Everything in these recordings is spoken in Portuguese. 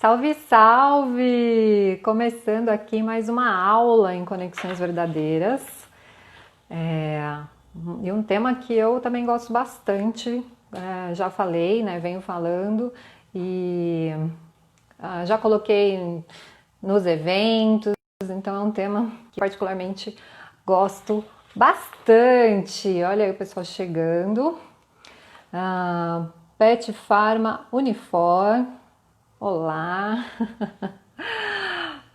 Salve, salve! Começando aqui mais uma aula em Conexões Verdadeiras. E um tema que eu também gosto bastante, já falei, né? Venho falando e já coloquei nos eventos, então é um tema que particularmente gosto bastante. Olha aí o pessoal chegando. Pet Pharma Unifor. Olá!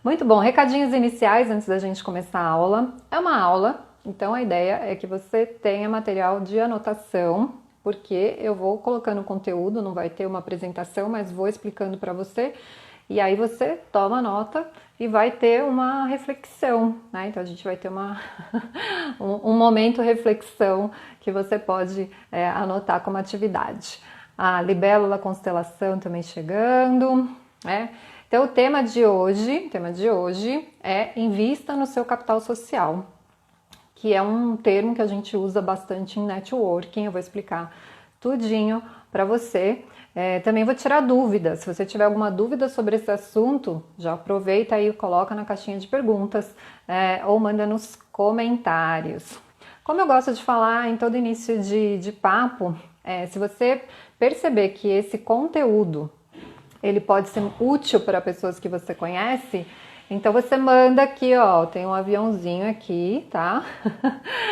Muito bom, recadinhos iniciais antes da gente começar a aula. É uma aula, então a ideia é que você tenha material de anotação, porque eu vou colocando conteúdo, não vai ter uma apresentação, mas vou explicando para você, e aí você toma nota e vai ter uma reflexão, né? Então a gente vai ter um momento reflexão que você pode anotar como atividade. A libélula constelação também chegando, né? Então o tema de hoje é invista no seu capital social, que é um termo que a gente usa bastante em networking. Eu vou explicar tudinho para você. Também vou tirar dúvidas. Se você tiver alguma dúvida sobre esse assunto, já aproveita aí e coloca na caixinha de perguntas ou manda nos comentários. Como eu gosto de falar em todo início de papo, se você perceber que esse conteúdo ele pode ser útil para pessoas que você conhece, então você manda aqui, ó, tem um aviãozinho aqui, tá?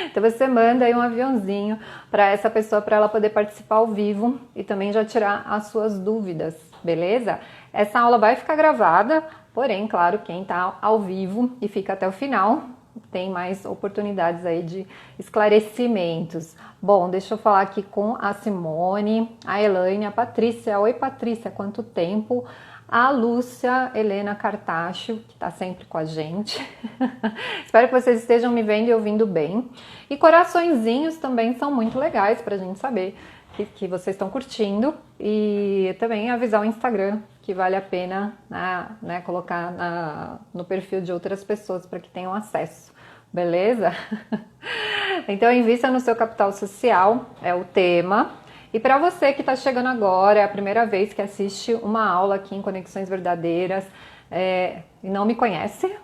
Então você manda aí um aviãozinho para essa pessoa, para ela poder participar ao vivo e também já tirar as suas dúvidas, beleza? Essa aula vai ficar gravada, porém, claro, quem tá ao vivo e fica até o final, tem mais oportunidades aí de esclarecimentos. Bom, deixa eu falar aqui com a Simone, a Elaine, a Patrícia. Oi, Patrícia, quanto tempo? A Lúcia Helena Cartacho, que está sempre com a gente. Espero que vocês estejam me vendo e ouvindo bem. E coraçõezinhos também são muito legais para a gente saber que vocês estão curtindo. E também avisar o Instagram, que vale a pena né, colocar no perfil de outras pessoas para que tenham acesso. Beleza? Então, invista no seu capital social, é o tema. E para você que está chegando agora, é a primeira vez que assiste uma aula aqui em Conexões Verdadeiras e não me conhece,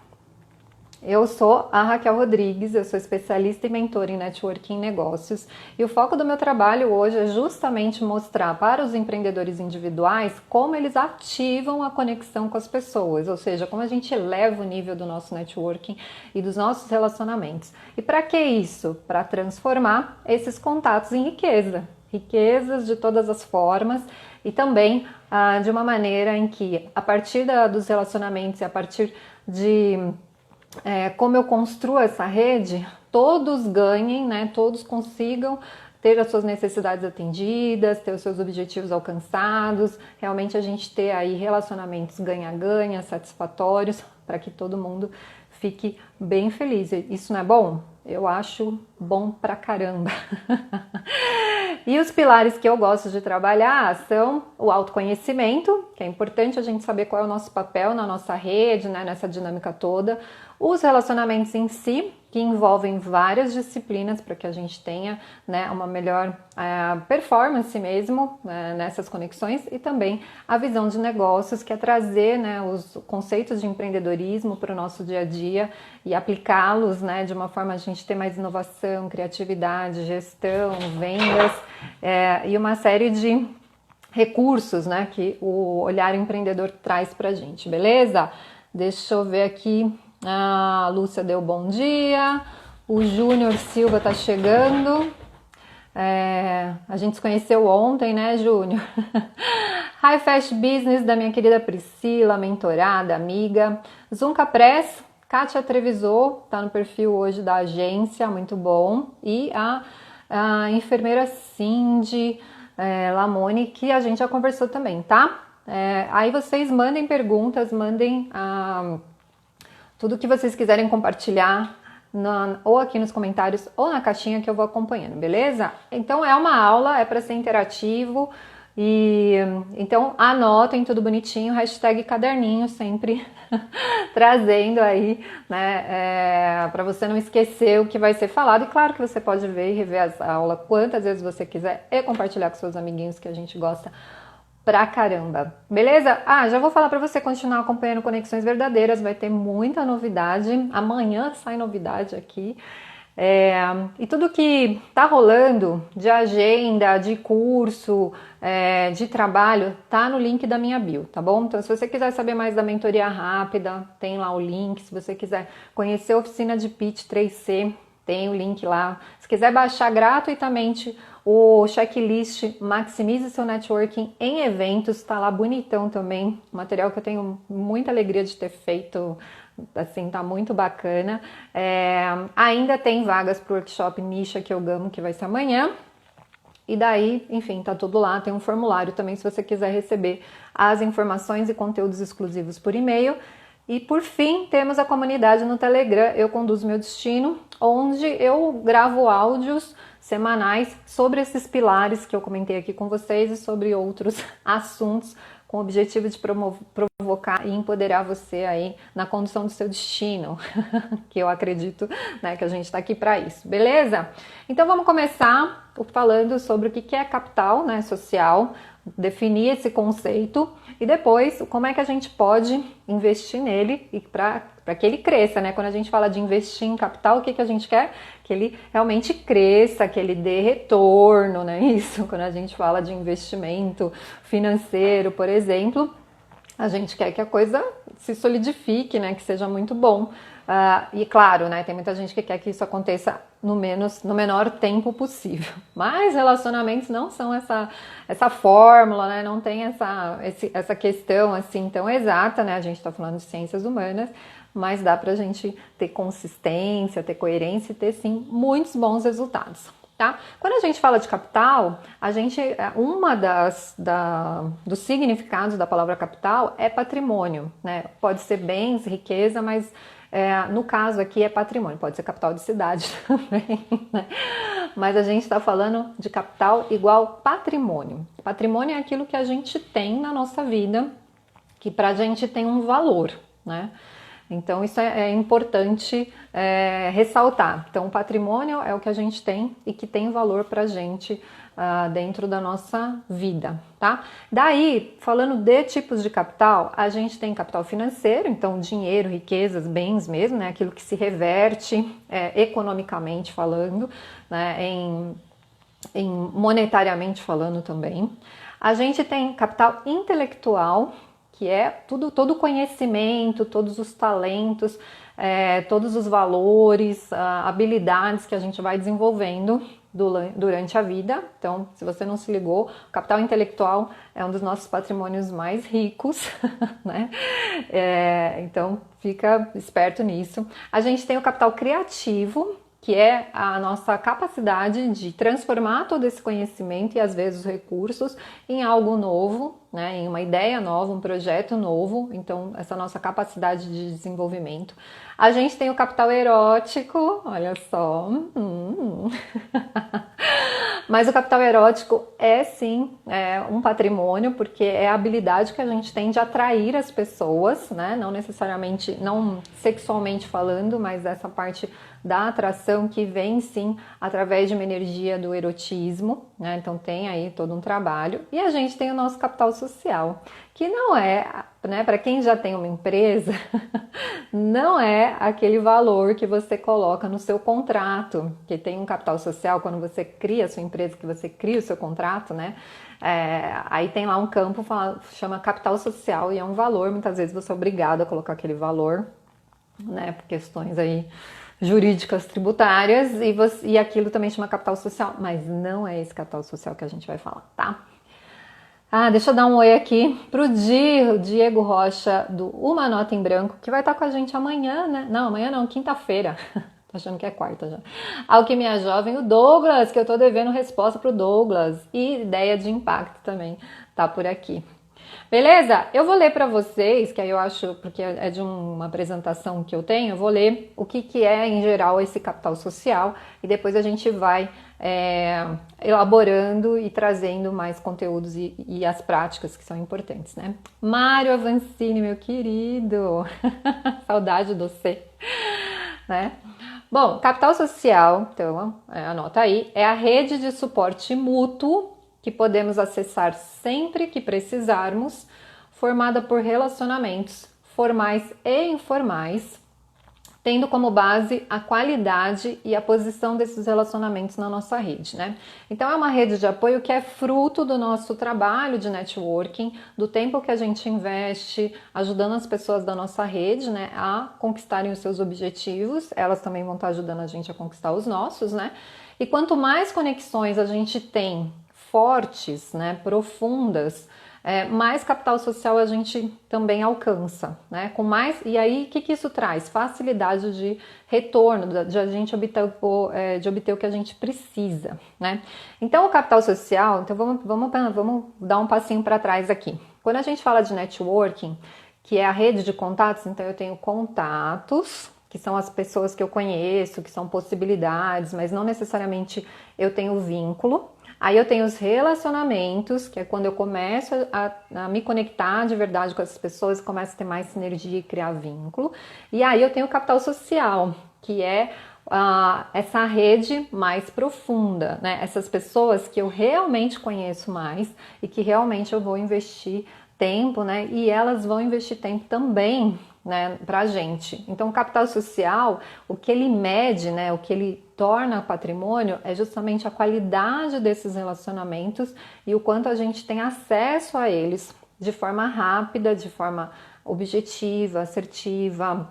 eu sou a Raquel Rodrigues, eu sou especialista e mentora em networking e negócios, e o foco do meu trabalho hoje é justamente mostrar para os empreendedores individuais como eles ativam a conexão com as pessoas, ou seja, como a gente eleva o nível do nosso networking e dos nossos relacionamentos. E para que isso? Para transformar esses contatos em riqueza, riquezas de todas as formas e também de uma maneira em que, a partir dos relacionamentos e a partir de como eu construo essa rede, todos ganhem, né? Todos consigam ter as suas necessidades atendidas, ter os seus objetivos alcançados, realmente a gente ter aí relacionamentos ganha-ganha, satisfatórios, para que todo mundo fique bem feliz. Isso não é bom? Eu acho bom pra caramba. E os pilares que eu gosto de trabalhar são o autoconhecimento, que é importante a gente saber qual é o nosso papel na nossa rede, né, nessa dinâmica toda. Os relacionamentos em si, que envolvem várias disciplinas para que a gente tenha, né, uma melhor performance mesmo nessas conexões, e também a visão de negócios, que é trazer, né, os conceitos de empreendedorismo para o nosso dia a dia e aplicá-los, né, de uma forma a gente ter mais inovação, criatividade, gestão, vendas e uma série de recursos, né, que o olhar empreendedor traz para a gente, beleza? Deixa eu ver aqui. A Lúcia deu bom dia, o Júnior Silva tá chegando, a gente se conheceu ontem, né, Júnior? High Fast Business da minha querida Priscila, mentorada, amiga. Zunca Press, Kátia Trevisou, tá no perfil hoje da agência, muito bom. E a enfermeira Cindy Lamone, que a gente já conversou também, tá? Aí vocês mandem perguntas, mandem tudo que vocês quiserem compartilhar, ou aqui nos comentários, ou na caixinha que eu vou acompanhando, beleza? Então é uma aula, é para ser interativo, e então anotem tudo bonitinho, hashtag caderninho sempre trazendo aí, né, para você não esquecer o que vai ser falado. E claro que você pode ver e rever a aula quantas vezes você quiser e compartilhar com seus amiguinhos, que a gente gosta pra caramba, beleza? Ah, já vou falar pra você continuar acompanhando Conexões Verdadeiras, vai ter muita novidade. Amanhã sai novidade aqui. E tudo que tá rolando de agenda, de curso, de trabalho, tá no link da minha bio, tá bom? Então, se você quiser saber mais da mentoria rápida, tem lá o link. Se você quiser conhecer a oficina de Pitch 3C, tem o link lá. Se quiser baixar gratuitamente o checklist Maximize seu networking em eventos, tá lá bonitão também. Material que eu tenho muita alegria de ter feito, assim, tá muito bacana. Ainda tem vagas pro workshop Nicha que eu gamo, que vai ser amanhã. E daí, enfim, tá tudo lá. Tem um formulário também se você quiser receber as informações e conteúdos exclusivos por e-mail. E por fim, temos a comunidade no Telegram, Eu Conduzo Meu Destino, onde eu gravo áudios semanais sobre esses pilares que eu comentei aqui com vocês e sobre outros assuntos com o objetivo de provocar e empoderar você aí na condução do seu destino, que eu acredito, né, que a gente está aqui para isso, beleza? Então vamos começar falando sobre o que é capital, né, social, definir esse conceito e depois como é que a gente pode investir nele e para que ele cresça, né? Quando a gente fala de investir em capital, o que a gente quer? Que ele realmente cresça, que ele dê retorno, né? Isso, quando a gente fala de investimento financeiro, por exemplo, a gente quer que a coisa se solidifique, né? Que seja muito bom. E claro, né? Tem muita gente que quer que isso aconteça no menor tempo possível. Mas relacionamentos não são essa fórmula, né? Não tem essa questão assim tão exata, né? A gente está falando de ciências humanas, mas dá pra gente ter consistência, ter coerência e ter sim muitos bons resultados. Tá? Quando a gente fala de capital, uma dos significados da palavra capital é patrimônio, né? Pode ser bens, riqueza, mas no caso aqui é patrimônio, pode ser capital de cidade também, né? Mas a gente está falando de capital igual patrimônio. Patrimônio é aquilo que a gente tem na nossa vida, que pra gente tem um valor, né? Então isso é importante ressaltar. Então o patrimônio é o que a gente tem e que tem valor pra gente dentro da nossa vida, tá? Daí, falando de tipos de capital, a gente tem capital financeiro, então dinheiro, riquezas, bens mesmo, né? Aquilo que se reverte economicamente falando, né? Em monetariamente falando também. A gente tem capital intelectual, que é todo o conhecimento, todos os talentos, todos os valores, habilidades que a gente vai desenvolvendo durante a vida. Então, se você não se ligou, o capital intelectual é um dos nossos patrimônios mais ricos, né? Então, fica esperto nisso. A gente tem o capital criativo, que é a nossa capacidade de transformar todo esse conhecimento e às vezes os recursos em algo novo, né, em uma ideia nova, um projeto novo. Então, essa nossa capacidade de desenvolvimento. A gente tem o capital erótico, olha só. Mas o capital erótico é sim um patrimônio, porque é a habilidade que a gente tem de atrair as pessoas, né? Não necessariamente, não sexualmente falando, mas essa parte da atração que vem sim através de uma energia do erotismo, né? Então tem aí todo um trabalho. E a gente tem o nosso capital social, que não é, né, para quem já tem uma empresa, não é aquele valor que você coloca no seu contrato, que tem um capital social quando você cria a sua empresa, que você cria o seu contrato, né? Aí tem lá um campo, chama capital social, e é um valor, muitas vezes você é obrigado a colocar aquele valor, né, por questões aí jurídicas tributárias, e aquilo também chama capital social, mas não é esse capital social que a gente vai falar, tá? Deixa eu dar um oi aqui pro Diego Rocha, do Uma Nota em Branco, que vai estar com a gente amanhã, né? Não, amanhã não, quinta-feira. Tô achando que é quarta já. Alquimia Jovem, o Douglas, que eu tô devendo resposta pro Douglas. E Ideia de Impacto também tá por aqui. Beleza? Eu vou ler para vocês, que aí eu acho, porque é de uma apresentação que eu tenho, eu vou ler o que é em geral esse capital social e depois a gente vai elaborando e trazendo mais conteúdos e as práticas que são importantes, né? Mário Avancini, meu querido, saudade de você, né? Bom, capital social, então anota aí, é a rede de suporte mútuo, que podemos acessar sempre que precisarmos, formada por relacionamentos formais e informais, tendo como base a qualidade e a posição desses relacionamentos na nossa rede, né? Então é uma rede de apoio que é fruto do nosso trabalho de networking, do tempo que a gente investe ajudando as pessoas da nossa rede, né, a conquistarem os seus objetivos. Elas também vão estar ajudando a gente a conquistar os nossos, né? E quanto mais conexões a gente tem fortes, né, profundas, mais capital social a gente também alcança, né? Com mais, e aí, o que isso traz? Facilidade de retorno, de a gente obter o que a gente precisa, né? Então, o capital social, então vamos dar um passinho para trás aqui. Quando a gente fala de networking, que é a rede de contatos, então eu tenho contatos, que são as pessoas que eu conheço, que são possibilidades, mas não necessariamente eu tenho vínculo. Aí eu tenho os relacionamentos, que é quando eu começo a me conectar de verdade com essas pessoas, começo a ter mais sinergia e criar vínculo. E aí eu tenho o capital social, que é essa rede mais profunda, né? Essas pessoas que eu realmente conheço mais e que realmente eu vou investir tempo, né? E elas vão investir tempo também, né, pra gente. Então, o capital social, o que ele mede, né, o que ele torna patrimônio é justamente a qualidade desses relacionamentos e o quanto a gente tem acesso a eles de forma rápida, de forma objetiva, assertiva,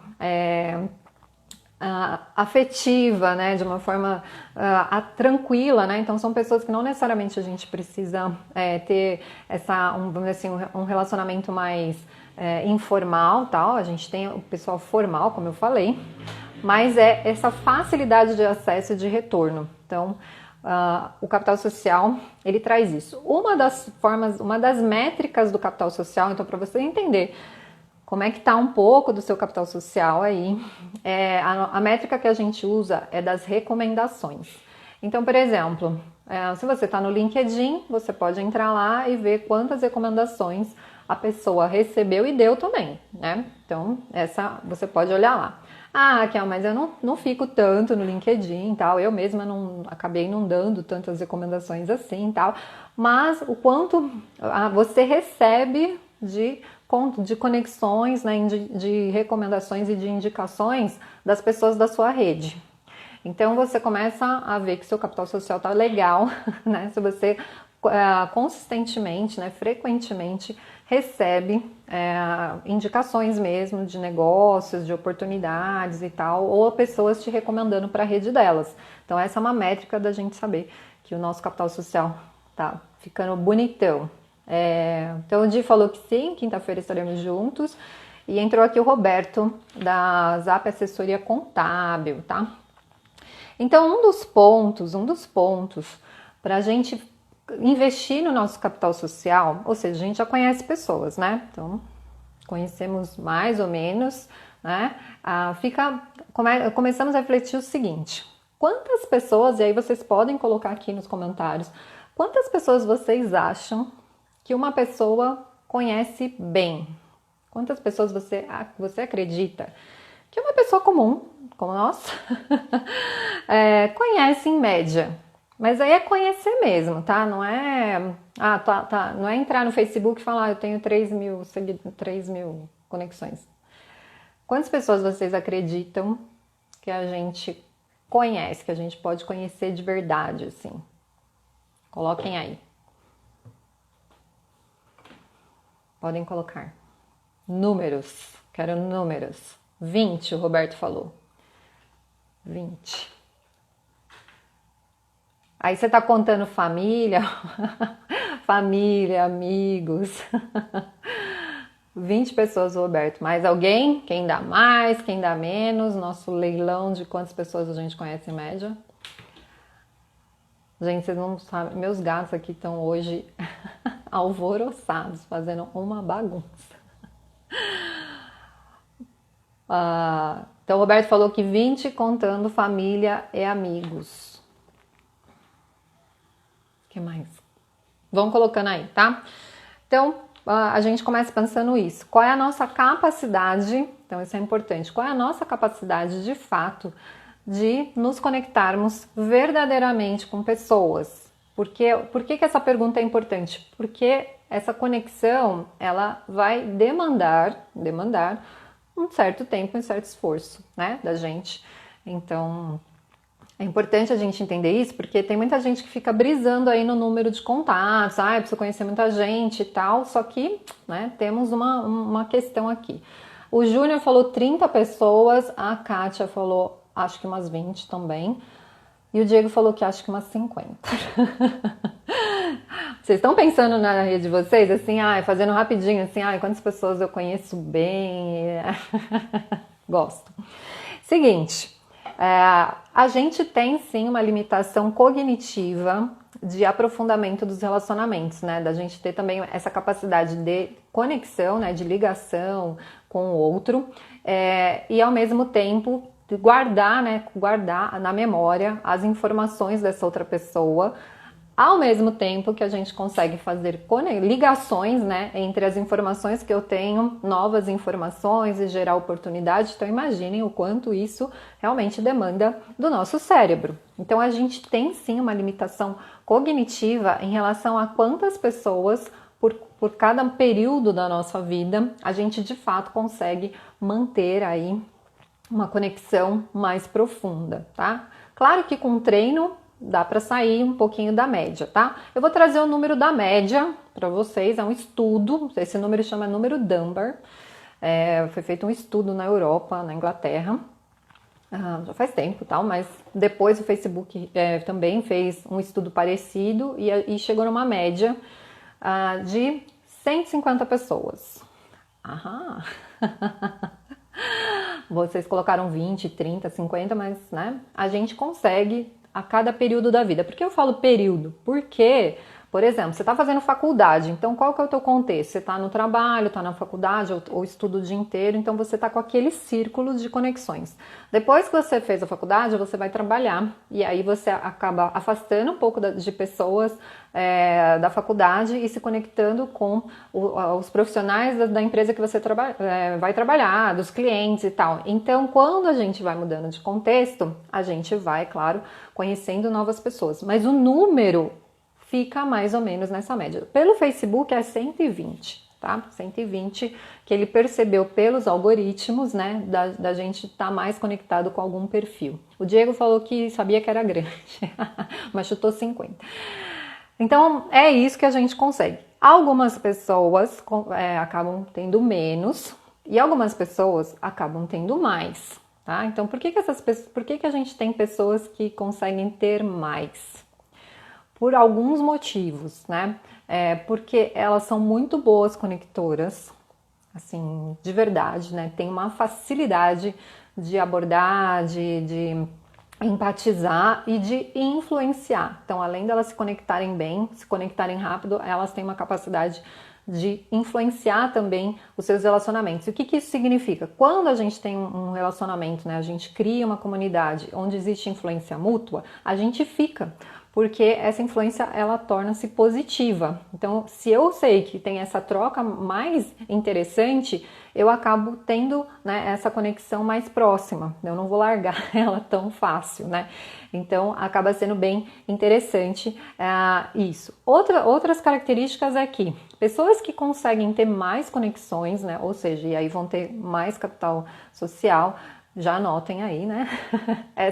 afetiva, né, de uma forma tranquila, né? Então são pessoas que não necessariamente a gente precisa ter vamos dizer assim, um relacionamento mais informal, tal. A gente tem o pessoal formal, como eu falei, mas é essa facilidade de acesso e de retorno. Então, o capital social, ele traz isso. Uma das métricas do capital social, então para você entender como é que está um pouco do seu capital social aí, a métrica que a gente usa é das recomendações. Então, por exemplo, se você está no LinkedIn, você pode entrar lá e ver quantas recomendações a pessoa recebeu e deu também, né? Então, você pode olhar lá. Ah, Raquel, mas eu não fico tanto no LinkedIn e tal, eu mesma acabei não dando tantas recomendações assim e tal, mas o quanto você recebe de conexões, né, de recomendações e de indicações das pessoas da sua rede. Então você começa a ver que seu capital social tá legal, né? Se você consistentemente, né, frequentemente recebe indicações mesmo de negócios, de oportunidades e tal, ou pessoas te recomendando para a rede delas. Então essa é uma métrica da gente saber que o nosso capital social tá ficando bonitão. Então o Di falou que sim, quinta-feira estaremos juntos. E entrou aqui o Roberto da Zap Assessoria Contábil, tá? Então um dos pontos para a gente investir no nosso capital social, ou seja, a gente já conhece pessoas, né? Então conhecemos mais ou menos, né? Começamos a refletir o seguinte: quantas pessoas, e aí vocês podem colocar aqui nos comentários, quantas pessoas vocês acham que uma pessoa conhece bem? Quantas pessoas você acredita que uma pessoa comum, como nós, conhece em média? Mas aí é conhecer mesmo, tá? Não é, não é entrar no Facebook e falar, eu tenho 3 mil conexões. Quantas pessoas vocês acreditam que a gente conhece, que a gente pode conhecer de verdade, assim? Coloquem aí. Podem colocar. Números. Quero números. 20, o Roberto falou. 20. Aí você tá contando família, família, amigos. 20 pessoas, Roberto. Mais alguém? Quem dá mais, quem dá menos? Nosso leilão de quantas pessoas a gente conhece em média. Gente, vocês não sabem, meus gatos aqui estão hoje alvoroçados, fazendo uma bagunça. Então o Roberto falou que 20 contando família e amigos. O que mais? Vão colocando aí, tá? Então a gente começa pensando isso. Qual é a nossa capacidade? Então isso é importante. Qual é a nossa capacidade de fato de nos conectarmos verdadeiramente com pessoas? Por que essa pergunta é importante? Porque essa conexão, ela vai demandar um certo tempo, um certo esforço, né, da gente. Então, é importante a gente entender isso, porque tem muita gente que fica brisando aí no número de contatos, preciso conhecer muita gente e tal, só que, né, temos uma questão aqui. O Júnior falou 30 pessoas, a Kátia falou, acho que umas 20 também, e o Diego falou que acho que umas 50. Vocês estão pensando na rede de vocês, assim, fazendo rapidinho, assim, quantas pessoas eu conheço bem? Gosto. Seguinte, a gente tem sim uma limitação cognitiva de aprofundamento dos relacionamentos, né? Da gente ter também essa capacidade de conexão, né? De ligação com o outro, e ao mesmo tempo guardar, né? Guardar na memória as informações dessa outra pessoa, ao mesmo tempo que a gente consegue fazer ligações, né, entre as informações que eu tenho, novas informações e gerar oportunidade. Então imaginem o quanto isso realmente demanda do nosso cérebro. Então a gente tem sim uma limitação cognitiva em relação a quantas pessoas por cada período da nossa vida a gente de fato consegue manter aí uma conexão mais profunda, tá? Claro que com treino dá para sair um pouquinho da média, tá? Eu vou trazer o número da média para vocês, é um estudo, esse número chama número Dunbar, foi feito um estudo na Europa, na Inglaterra, já faz tempo, tal, mas depois o Facebook também fez um estudo parecido e chegou numa média de 150 pessoas. Aham. Vocês colocaram 20, 30, 50, mas né, a gente consegue a cada período da vida. Por que eu falo período? Porque, por exemplo, você está fazendo faculdade, então qual que é o teu contexto? Você está no trabalho, está na faculdade ou estuda o dia inteiro, então você está com aquele círculo de conexões. Depois que você fez a faculdade, você vai trabalhar e aí você acaba afastando um pouco de pessoas da faculdade e se conectando com os profissionais da empresa que você vai trabalhar, dos clientes e tal. Então, quando a gente vai mudando de contexto, a gente vai, claro, conhecendo novas pessoas. Mas o número fica mais ou menos nessa média. Pelo Facebook é 120, tá? 120 que ele percebeu pelos algoritmos, né, da gente estar mais conectado com algum perfil. O Diego falou que sabia que era grande, mas chutou 50. Então, é isso que a gente consegue. Algumas pessoas acabam tendo menos e algumas pessoas acabam tendo mais, tá? Então, por que a gente tem pessoas que conseguem ter mais? Por alguns motivos, né? Porque elas são muito boas conectoras, assim, de verdade, né? Tem uma facilidade de abordar, de empatizar e de influenciar. Então, além delas se conectarem bem, se conectarem rápido, elas têm uma capacidade de influenciar também os seus relacionamentos. E o que isso significa? Quando a gente tem um relacionamento, né, a gente cria uma comunidade onde existe influência mútua, a gente fica, porque essa influência ela torna-se positiva. Então, se eu sei que tem essa troca mais interessante, eu acabo tendo, né, essa conexão mais próxima. Eu não vou largar ela tão fácil, né? Então, acaba sendo bem interessante isso. Outras características é que pessoas que conseguem ter mais conexões, né? Ou seja, e aí vão ter mais capital social, já anotem aí, né?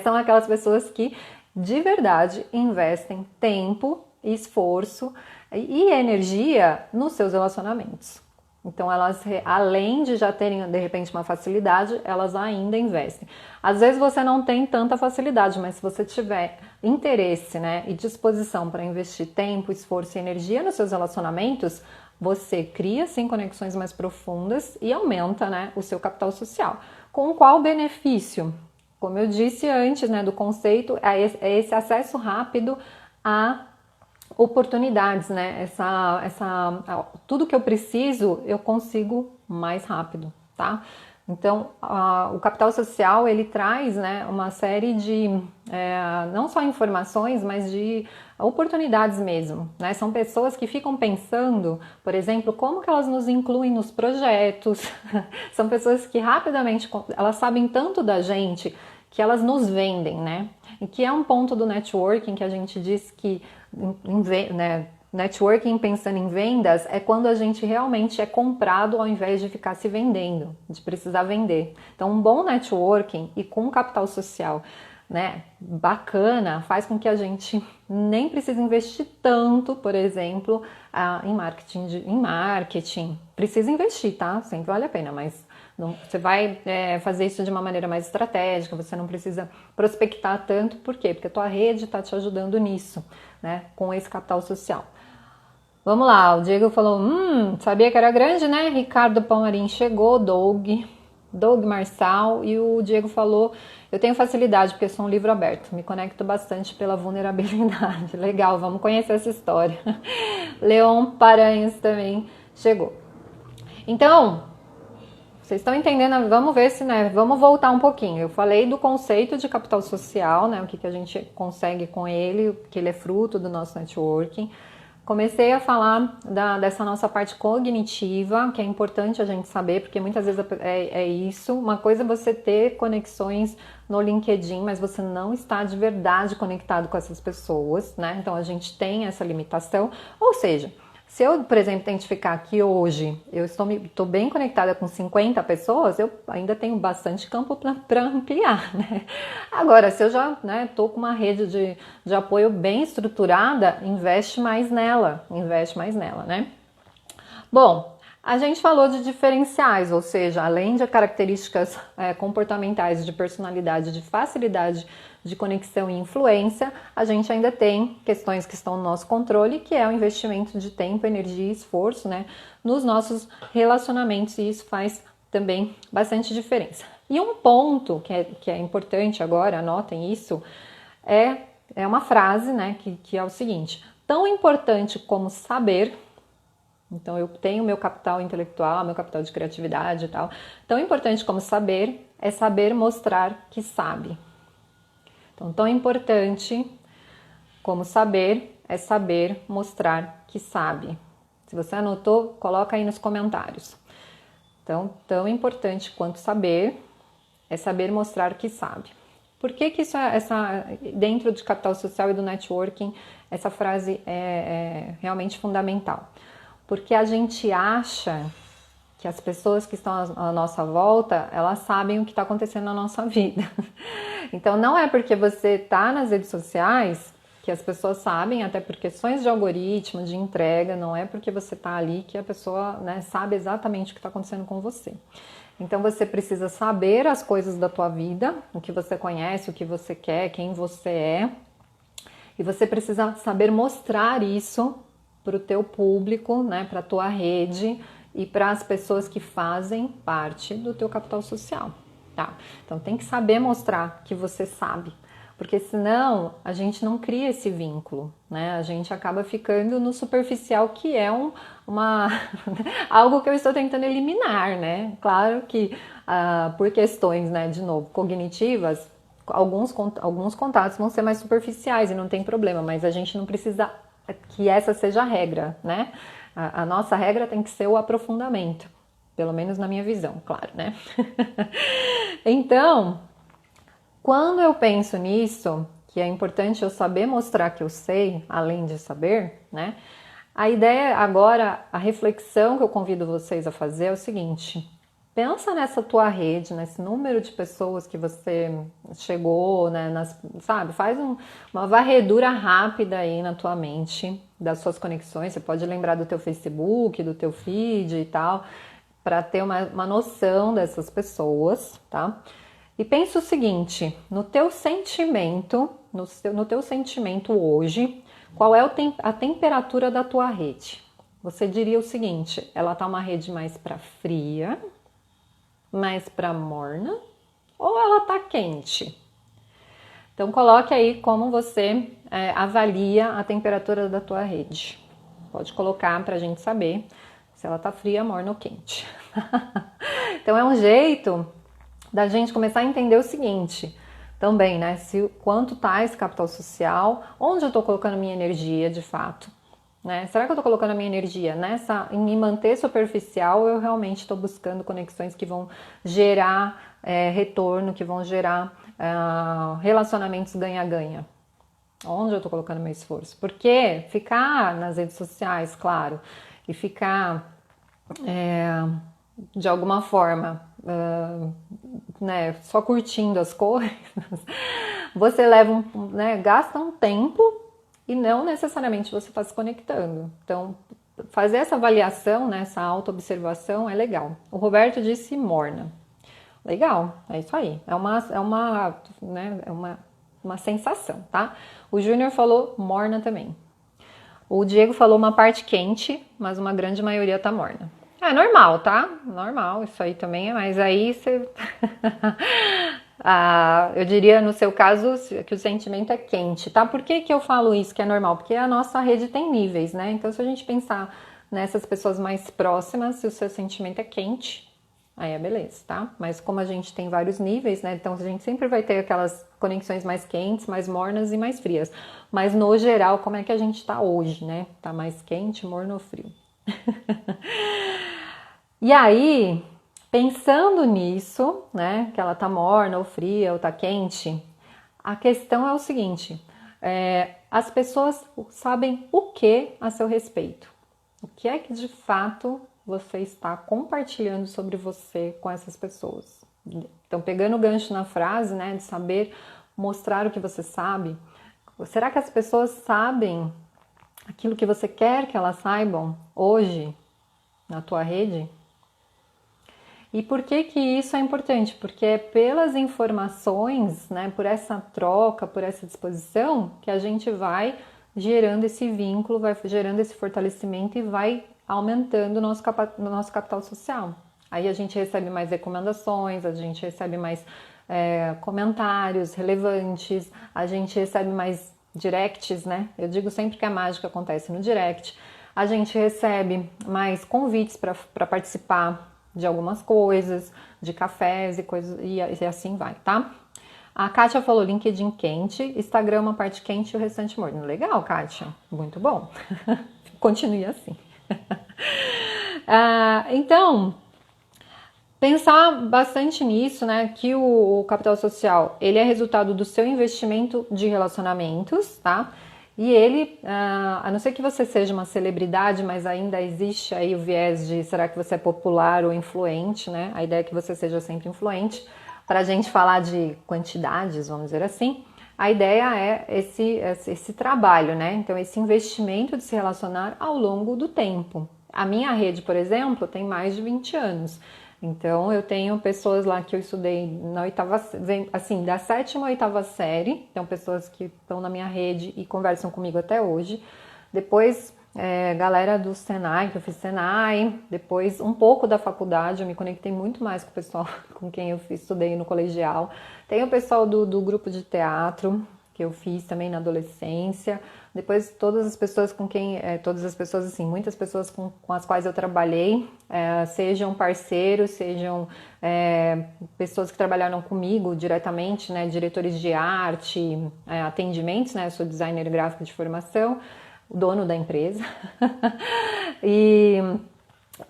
São aquelas pessoas que de verdade investem tempo, esforço e energia nos seus relacionamentos. Então elas, além de já terem de repente uma facilidade, elas ainda investem. Às vezes você não tem tanta facilidade, mas se você tiver interesse, né, e disposição para investir tempo, esforço e energia nos seus relacionamentos, você cria sim conexões mais profundas e aumenta, né, o seu capital social. Com qual benefício? Como eu disse antes, né, do conceito, é esse acesso rápido a oportunidades, né? Tudo que eu preciso, eu consigo mais rápido, tá? Então, o capital social, ele traz, né, uma série de, não só informações, mas de oportunidades mesmo, né? São pessoas que ficam pensando, por exemplo, como que elas nos incluem nos projetos. São pessoas que rapidamente, elas sabem tanto da gente que elas nos vendem, né? E que é um ponto do networking que a gente diz que, né, networking pensando em vendas é quando a gente realmente é comprado ao invés de ficar se vendendo, de precisar vender. Então, um bom networking e com capital social, né, bacana, faz com que a gente nem precise investir tanto, por exemplo, em marketing. Precisa investir, tá? Sempre vale a pena, mas você vai fazer isso de uma maneira mais estratégica, você não precisa prospectar tanto, por quê? Porque a tua rede está te ajudando nisso, né, com esse capital social. Vamos lá, o Diego falou, sabia que era grande, né? Ricardo Palmarim chegou, Doug Marçal, e o Diego falou, eu tenho facilidade porque sou um livro aberto, me conecto bastante pela vulnerabilidade. Legal, vamos conhecer essa história. Leon Paranhos também chegou. Então, vocês estão entendendo? Vamos ver se, né? Vamos voltar um pouquinho. Eu falei do conceito de capital social, né? O que a gente consegue com ele, que ele é fruto do nosso networking. Comecei a falar dessa nossa parte cognitiva, que é importante a gente saber, porque muitas vezes é isso. Uma coisa é você ter conexões no LinkedIn, mas você não está de verdade conectado com essas pessoas, né? Então a gente tem essa limitação. Ou seja, se eu, por exemplo, identificar que hoje eu estou bem conectada com 50 pessoas, eu ainda tenho bastante campo para ampliar, né? Agora, se eu já estou com uma rede de apoio bem estruturada, investe mais nela, né? Bom, a gente falou de diferenciais, ou seja, além de características comportamentais, de personalidade, de facilidade de conexão e influência, a gente ainda tem questões que estão no nosso controle, que é o investimento de tempo, energia e esforço, né, nos nossos relacionamentos, e isso faz também bastante diferença. E um ponto que é importante agora, anotem isso, é uma frase, né, que é o seguinte: tão importante como saber. Então, eu tenho meu capital intelectual, meu capital de criatividade e tal. Tão importante como saber é saber mostrar que sabe. Então, tão importante como saber é saber mostrar que sabe. Se você anotou, coloca aí nos comentários. Então, tão importante quanto saber é saber mostrar que sabe. Por que isso dentro de capital social e do networking, essa frase é realmente fundamental? Porque a gente acha que as pessoas que estão à nossa volta, elas sabem o que está acontecendo na nossa vida. Então, não é porque você está nas redes sociais que as pessoas sabem, até por questões de algoritmo, de entrega, não é porque você está ali que a pessoa, né, sabe exatamente o que está acontecendo com você. Então, você precisa saber as coisas da tua vida, o que você conhece, o que você quer, quem você é, e você precisa saber mostrar isso para o teu público, né, para a tua rede e para as pessoas que fazem parte do teu capital social, tá? Então tem que saber mostrar que você sabe, porque senão a gente não cria esse vínculo, né? A gente acaba ficando no superficial, que é algo que eu estou tentando eliminar, né? Claro que por questões, né, de novo, cognitivas, alguns contatos vão ser mais superficiais e não tem problema, mas a gente não precisa que essa seja a regra, né? A nossa regra tem que ser o aprofundamento, pelo menos na minha visão, claro, né? Então, quando eu penso nisso, que é importante eu saber mostrar que eu sei, além de saber, né? A ideia agora, a reflexão que eu convido vocês a fazer é o seguinte: pensa nessa tua rede, nesse número de pessoas que você chegou, né, sabe? Faz uma varredura rápida aí na tua mente das suas conexões. Você pode lembrar do teu Facebook, do teu feed e tal, para ter uma noção dessas pessoas, tá? E pensa o seguinte: no teu sentimento, no teu sentimento hoje, qual é a temperatura da tua rede? Você diria o seguinte: ela tá uma rede mais para fria, mais para morna, ou ela tá quente? Então coloque aí como você avalia a temperatura da tua rede. Pode colocar para a gente saber se ela tá fria, morna ou quente. Então é um jeito da gente começar a entender o seguinte também, né? Quanto tá esse capital social, onde eu tô colocando minha energia de fato, né? Será que eu tô colocando a minha energia em me manter superficial, ou eu realmente estou buscando conexões que vão gerar retorno, que vão gerar relacionamentos ganha-ganha. Onde eu estou colocando meu esforço? Porque ficar nas redes sociais, claro, e ficar de alguma forma né, só curtindo as coisas, você leva gasta um tempo e não necessariamente você está se conectando. Então, fazer essa avaliação, né, essa auto-observação é legal. O Roberto disse morna. Legal, é isso aí. Uma sensação, tá? O Júnior falou morna também. O Diego falou uma parte quente, mas uma grande maioria tá morna. É normal, tá? Normal, isso aí também, mas aí você... eu diria no seu caso que o sentimento é quente, tá? Por que eu falo isso que é normal? Porque a nossa rede tem níveis, né? Então se a gente pensar nessas pessoas mais próximas, se o seu sentimento é quente, aí é beleza, tá? Mas como a gente tem vários níveis, né? Então a gente sempre vai ter aquelas conexões mais quentes, mais mornas e mais frias. Mas no geral, como é que a gente tá hoje, né? Tá mais quente, morno ou frio? E aí, pensando nisso, né? Que ela tá morna ou fria ou tá quente, a questão é o seguinte: as pessoas sabem o que a seu respeito? O que é que de fato você está compartilhando sobre você com essas pessoas? Então, pegando o gancho na frase, né, de saber mostrar o que você sabe, será que as pessoas sabem aquilo que você quer que elas saibam hoje na tua rede? E por que que isso é importante? Porque é pelas informações, né, por essa troca, por essa disposição, que a gente vai gerando esse vínculo, vai gerando esse fortalecimento e vai aumentando o nosso capital social. Aí a gente recebe mais recomendações, a gente recebe mais comentários relevantes, a gente recebe mais directs, né? Eu digo sempre que a mágica acontece no direct. A gente recebe mais convites para participar de algumas coisas, de cafés e coisas, e assim vai, tá? A Kátia falou LinkedIn quente, Instagram uma parte quente e o restante morno. Legal, Kátia, muito bom. Continue assim. Então, pensar bastante nisso, né? Que o capital social, ele é resultado do seu investimento de relacionamentos, tá? E ele, a não ser que você seja uma celebridade, mas ainda existe aí o viés de será que você é popular ou influente, né? A ideia é que você seja sempre influente. Para a gente falar de quantidades, vamos dizer assim, a ideia é esse trabalho, né? Então, esse investimento de se relacionar ao longo do tempo. A minha rede, por exemplo, tem mais de 20 anos. Então, eu tenho pessoas lá que eu estudei na oitava, assim, da sétima à oitava série. Então, pessoas que estão na minha rede e conversam comigo até hoje. Depois, galera do Senai, que eu fiz Senai. Depois, um pouco da faculdade, eu me conectei muito mais com o pessoal com quem eu estudei no colegial. Tem o pessoal do grupo de teatro, que eu fiz também na adolescência. Depois todas as pessoas com quem, todas as pessoas assim, muitas pessoas com as quais eu trabalhei, sejam parceiros, sejam pessoas que trabalharam comigo diretamente, né, diretores de arte, atendimentos, né, eu sou designer gráfico de formação, o dono da empresa, e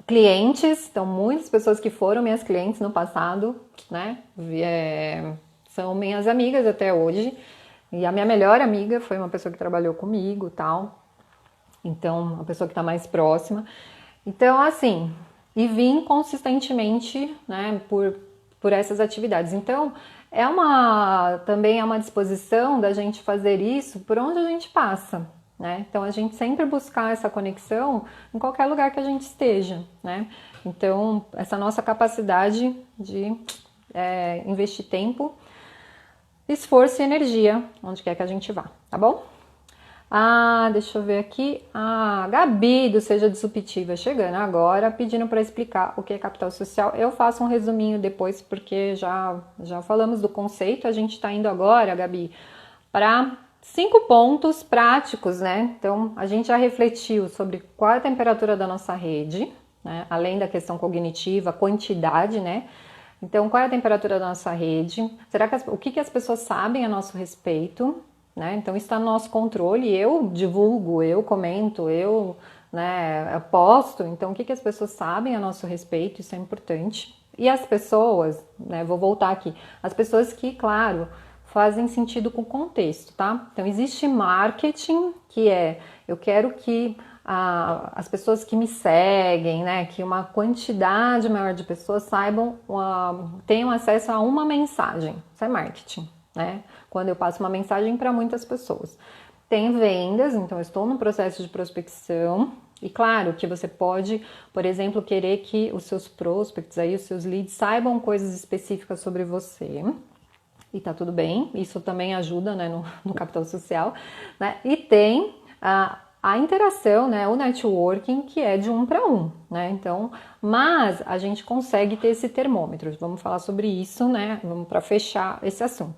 clientes, então muitas pessoas que foram minhas clientes no passado, né, são minhas amigas até hoje. E a minha melhor amiga foi uma pessoa que trabalhou comigo, tal. Então, uma pessoa que está mais próxima. Então, assim, e vim consistentemente, né, por essas atividades. Então, também é uma disposição da gente fazer isso por onde a gente passa, né? Então, a gente sempre buscar essa conexão em qualquer lugar que a gente esteja, né? Então, essa nossa capacidade de investir tempo, esforço e energia, onde quer que a gente vá, tá bom? Deixa eu ver aqui. Gabi do Seja Disruptiva chegando agora, pedindo para explicar o que é capital social. Eu faço um resuminho depois, porque já falamos do conceito. A gente está indo agora, Gabi, para 5 pontos práticos, né? Então, a gente já refletiu sobre qual é a temperatura da nossa rede, né? Além da questão cognitiva, quantidade, né? Então, qual é a temperatura da nossa rede? O que as pessoas sabem a nosso respeito? Né? Então, está no nosso controle. Eu divulgo, eu comento, eu posto. Então, o que as pessoas sabem a nosso respeito? Isso é importante. E as pessoas, né, vou voltar aqui, as pessoas que, claro, fazem sentido com o contexto, tá? Então, existe marketing, que é, eu quero que as pessoas que me seguem, né, que uma quantidade maior de pessoas saibam, tenham acesso a uma mensagem. Isso é marketing, né? Quando eu passo uma mensagem para muitas pessoas. Tem vendas, então eu estou no processo de prospecção, e claro que você pode, por exemplo, querer que os seus prospects, aí, os seus leads, saibam coisas específicas sobre você. E tá tudo bem, isso também ajuda, né, no capital social, né? E tem a interação, né, o networking, que é de um para um, né? Então, mas a gente consegue ter esse termômetro. Vamos falar sobre isso, né? Vamos para fechar esse assunto.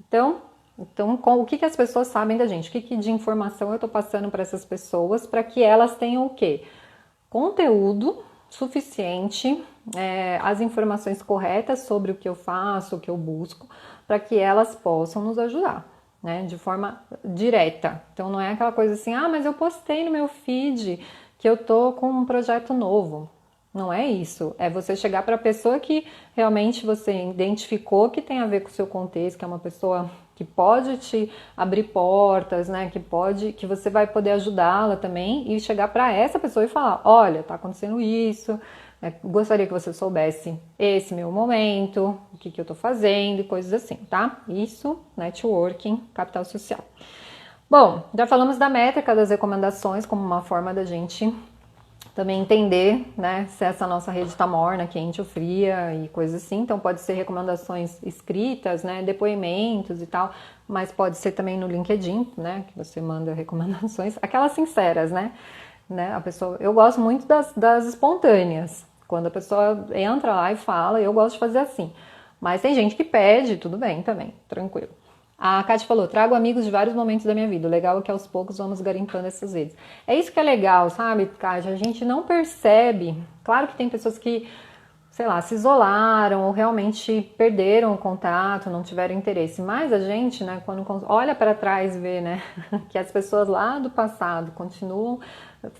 Então, o que as pessoas sabem da gente? O que de informação eu estou passando para essas pessoas para que elas tenham o quê? Conteúdo suficiente, as informações corretas sobre o que eu faço, o que eu busco, para que elas possam nos ajudar, né, de forma direta. Então não é aquela coisa assim, mas eu postei no meu feed que eu tô com um projeto novo. Não é isso, é você chegar para a pessoa que realmente você identificou que tem a ver com o seu contexto, que é uma pessoa que pode te abrir portas, né, que você vai poder ajudá-la também, e chegar para essa pessoa e falar, olha, tá acontecendo isso, gostaria que você soubesse esse meu momento, o que eu tô fazendo, coisas assim, tá? Isso, networking, capital social. Bom, já falamos da métrica das recomendações como uma forma da gente também entender, né, se essa nossa rede está morna, quente ou fria e coisas assim. Então pode ser recomendações escritas, né, depoimentos e tal, mas pode ser também no LinkedIn, né, que você manda recomendações, aquelas sinceras, né, a pessoa. Eu gosto muito das espontâneas, quando a pessoa entra lá e fala, eu gosto de fazer assim. Mas tem gente que pede, tudo bem também, tranquilo. A Kátia falou, trago amigos de vários momentos da minha vida. O legal é que aos poucos vamos garimpando essas redes. É isso que é legal, sabe, Kátia? A gente não percebe. Claro que tem pessoas que, sei lá, se isolaram ou realmente perderam o contato, não tiveram interesse. Mas a gente, né, quando olha para trás e vê, né, que as pessoas lá do passado continuam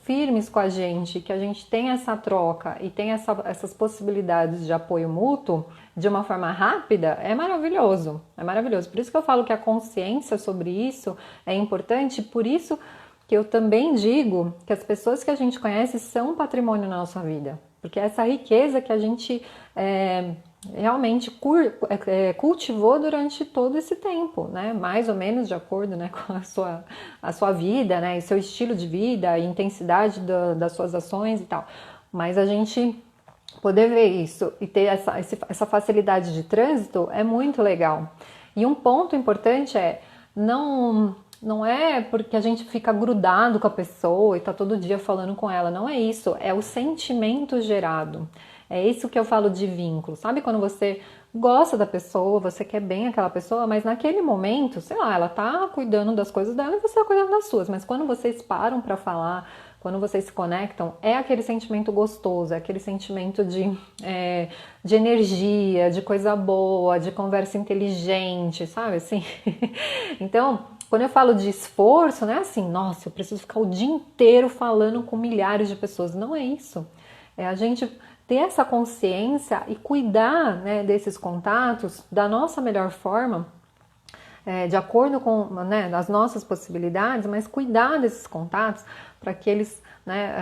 firmes com a gente, que a gente tem essa troca e tem essas possibilidades de apoio mútuo de uma forma rápida, é maravilhoso, é maravilhoso. Por isso que eu falo que a consciência sobre isso é importante, por isso que eu também digo que as pessoas que a gente conhece são um patrimônio na nossa vida, porque essa riqueza que a gente realmente cultivou durante todo esse tempo, né? Mais ou menos de acordo, né, com a sua vida, né, e seu estilo de vida, a intensidade das suas ações e tal. Mas a gente poder ver isso e ter essa facilidade de trânsito é muito legal. E um ponto importante é não é porque a gente fica grudado com a pessoa e tá todo dia falando com ela, não é isso, é o sentimento gerado. É isso que eu falo de vínculo. Sabe quando você gosta da pessoa, você quer bem aquela pessoa, mas naquele momento, sei lá, ela tá cuidando das coisas dela e você tá cuidando das suas. Mas quando vocês param para falar, quando vocês se conectam, é aquele sentimento gostoso, é aquele sentimento de energia, de coisa boa, de conversa inteligente, sabe assim? Então, quando eu falo de esforço, não é assim, nossa, eu preciso ficar o dia inteiro falando com milhares de pessoas. Não é isso. É a gente ter essa consciência e cuidar, né, desses contatos da nossa melhor forma, de acordo com, né, as nossas possibilidades, mas cuidar desses contatos para que eles, né,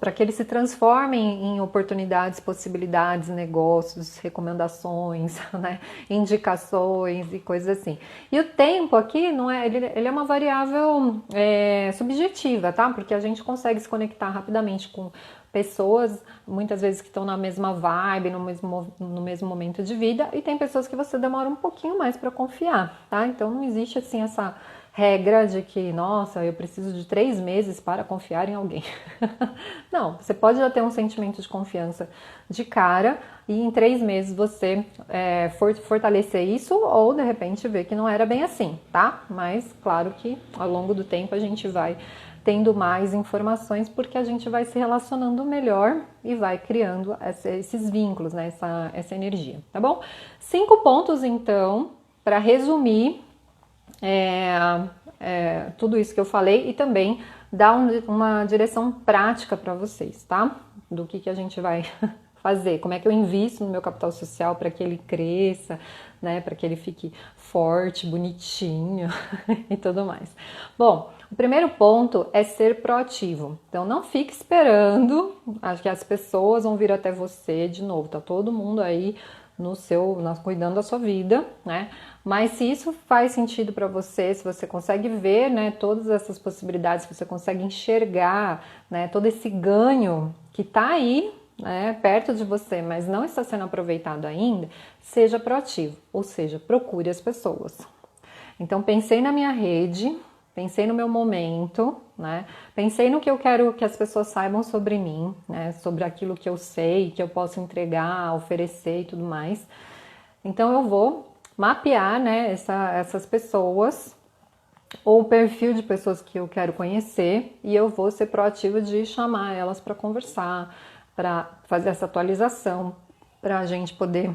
para que eles se transformem em oportunidades, possibilidades, negócios, recomendações, né, indicações e coisas assim. E o tempo aqui não é, ele é uma variável subjetiva, tá? Porque a gente consegue se conectar rapidamente com pessoas, muitas vezes que estão na mesma vibe, no mesmo momento de vida, e tem pessoas que você demora um pouquinho mais para confiar, tá? Então não existe assim essa regra de que, nossa, eu preciso de 3 meses para confiar em alguém. Não, você pode já ter um sentimento de confiança de cara e em 3 meses você fortalecer isso ou de repente ver que não era bem assim, tá? Mas claro que ao longo do tempo a gente vai tendo mais informações porque a gente vai se relacionando melhor e vai criando esses vínculos, né? essa energia, tá bom? 5 pontos então para resumir tudo isso que eu falei e também dar uma direção prática para vocês, tá? Do que a gente vai fazer? Como é que eu invisto no meu capital social para que ele cresça, né? Para que ele fique forte, bonitinho e tudo mais. Bom, o primeiro ponto é ser proativo. Então não fique esperando, acho que as pessoas vão vir até você de novo. Tá todo mundo aí cuidando da sua vida, né? Mas se isso faz sentido para você, se você consegue ver, né, todas essas possibilidades, se você consegue enxergar, né, todo esse ganho que está aí, né, perto de você, mas não está sendo aproveitado ainda, seja proativo, ou seja, procure as pessoas. Então pensei na minha rede, pensei no meu momento, né? Pensei no que eu quero que as pessoas saibam sobre mim, né? Sobre aquilo que eu sei, que eu posso entregar, oferecer e tudo mais. Então eu vou mapear, né, essas pessoas ou o perfil de pessoas que eu quero conhecer e eu vou ser proativa de chamar elas para conversar, para fazer essa atualização, para a gente poder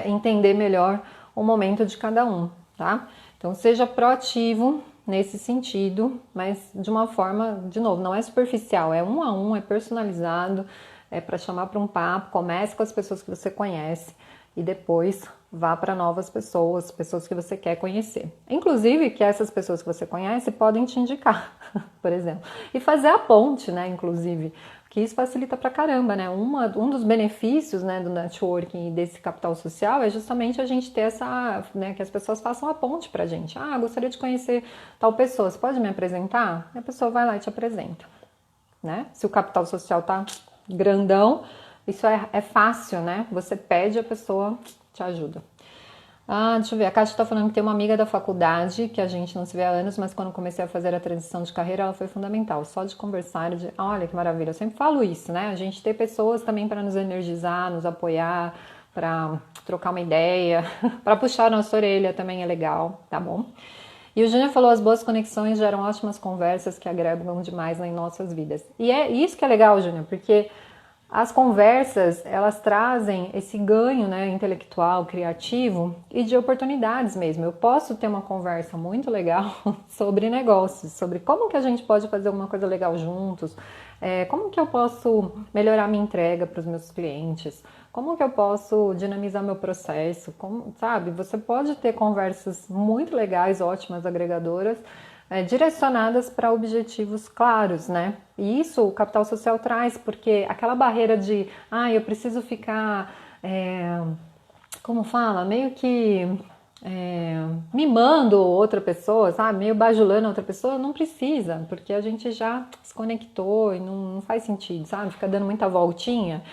entender melhor o momento de cada um, tá? Então seja proativo nesse sentido, mas de uma forma, de novo, não é superficial, é um a um, é personalizado, é para chamar para um papo. Comece com as pessoas que você conhece e depois vá para novas pessoas, pessoas que você quer conhecer. Inclusive que essas pessoas que você conhece podem te indicar, por exemplo. E fazer a ponte, né, inclusive, que isso facilita pra caramba, né? Um dos benefícios, né, do networking e desse capital social é justamente a gente ter essa, né, que as pessoas façam a ponte pra gente. Ah, gostaria de conhecer tal pessoa, você pode me apresentar? E a pessoa vai lá e te apresenta, né? Se o capital social tá grandão, isso é fácil, né? Você pede, a pessoa te ajuda. Ah, deixa eu ver, a Kátia está falando que tem uma amiga da faculdade, que a gente não se vê há anos, mas quando comecei a fazer a transição de carreira, ela foi fundamental. Só de conversar, olha que maravilha, eu sempre falo isso, né? A gente ter pessoas também para nos energizar, nos apoiar, para trocar uma ideia, para puxar a nossa orelha também é legal, tá bom? E o Júnior falou, as boas conexões geram ótimas conversas que agregam demais em nossas vidas. E é isso que é legal, Júnior, porque as conversas, elas trazem esse ganho, né, intelectual, criativo e de oportunidades mesmo. Eu posso ter uma conversa muito legal sobre negócios, sobre como que a gente pode fazer alguma coisa legal juntos, como que eu posso melhorar minha entrega para os meus clientes, como que eu posso dinamizar meu processo, sabe? Você pode ter conversas muito legais, ótimas, agregadoras, direcionadas para objetivos claros, né? E isso o capital social traz, porque aquela barreira de, eu preciso ficar, como fala, meio que mimando outra pessoa, sabe? Meio bajulando outra pessoa, não precisa, porque a gente já se conectou e não faz sentido, sabe? Fica dando muita voltinha.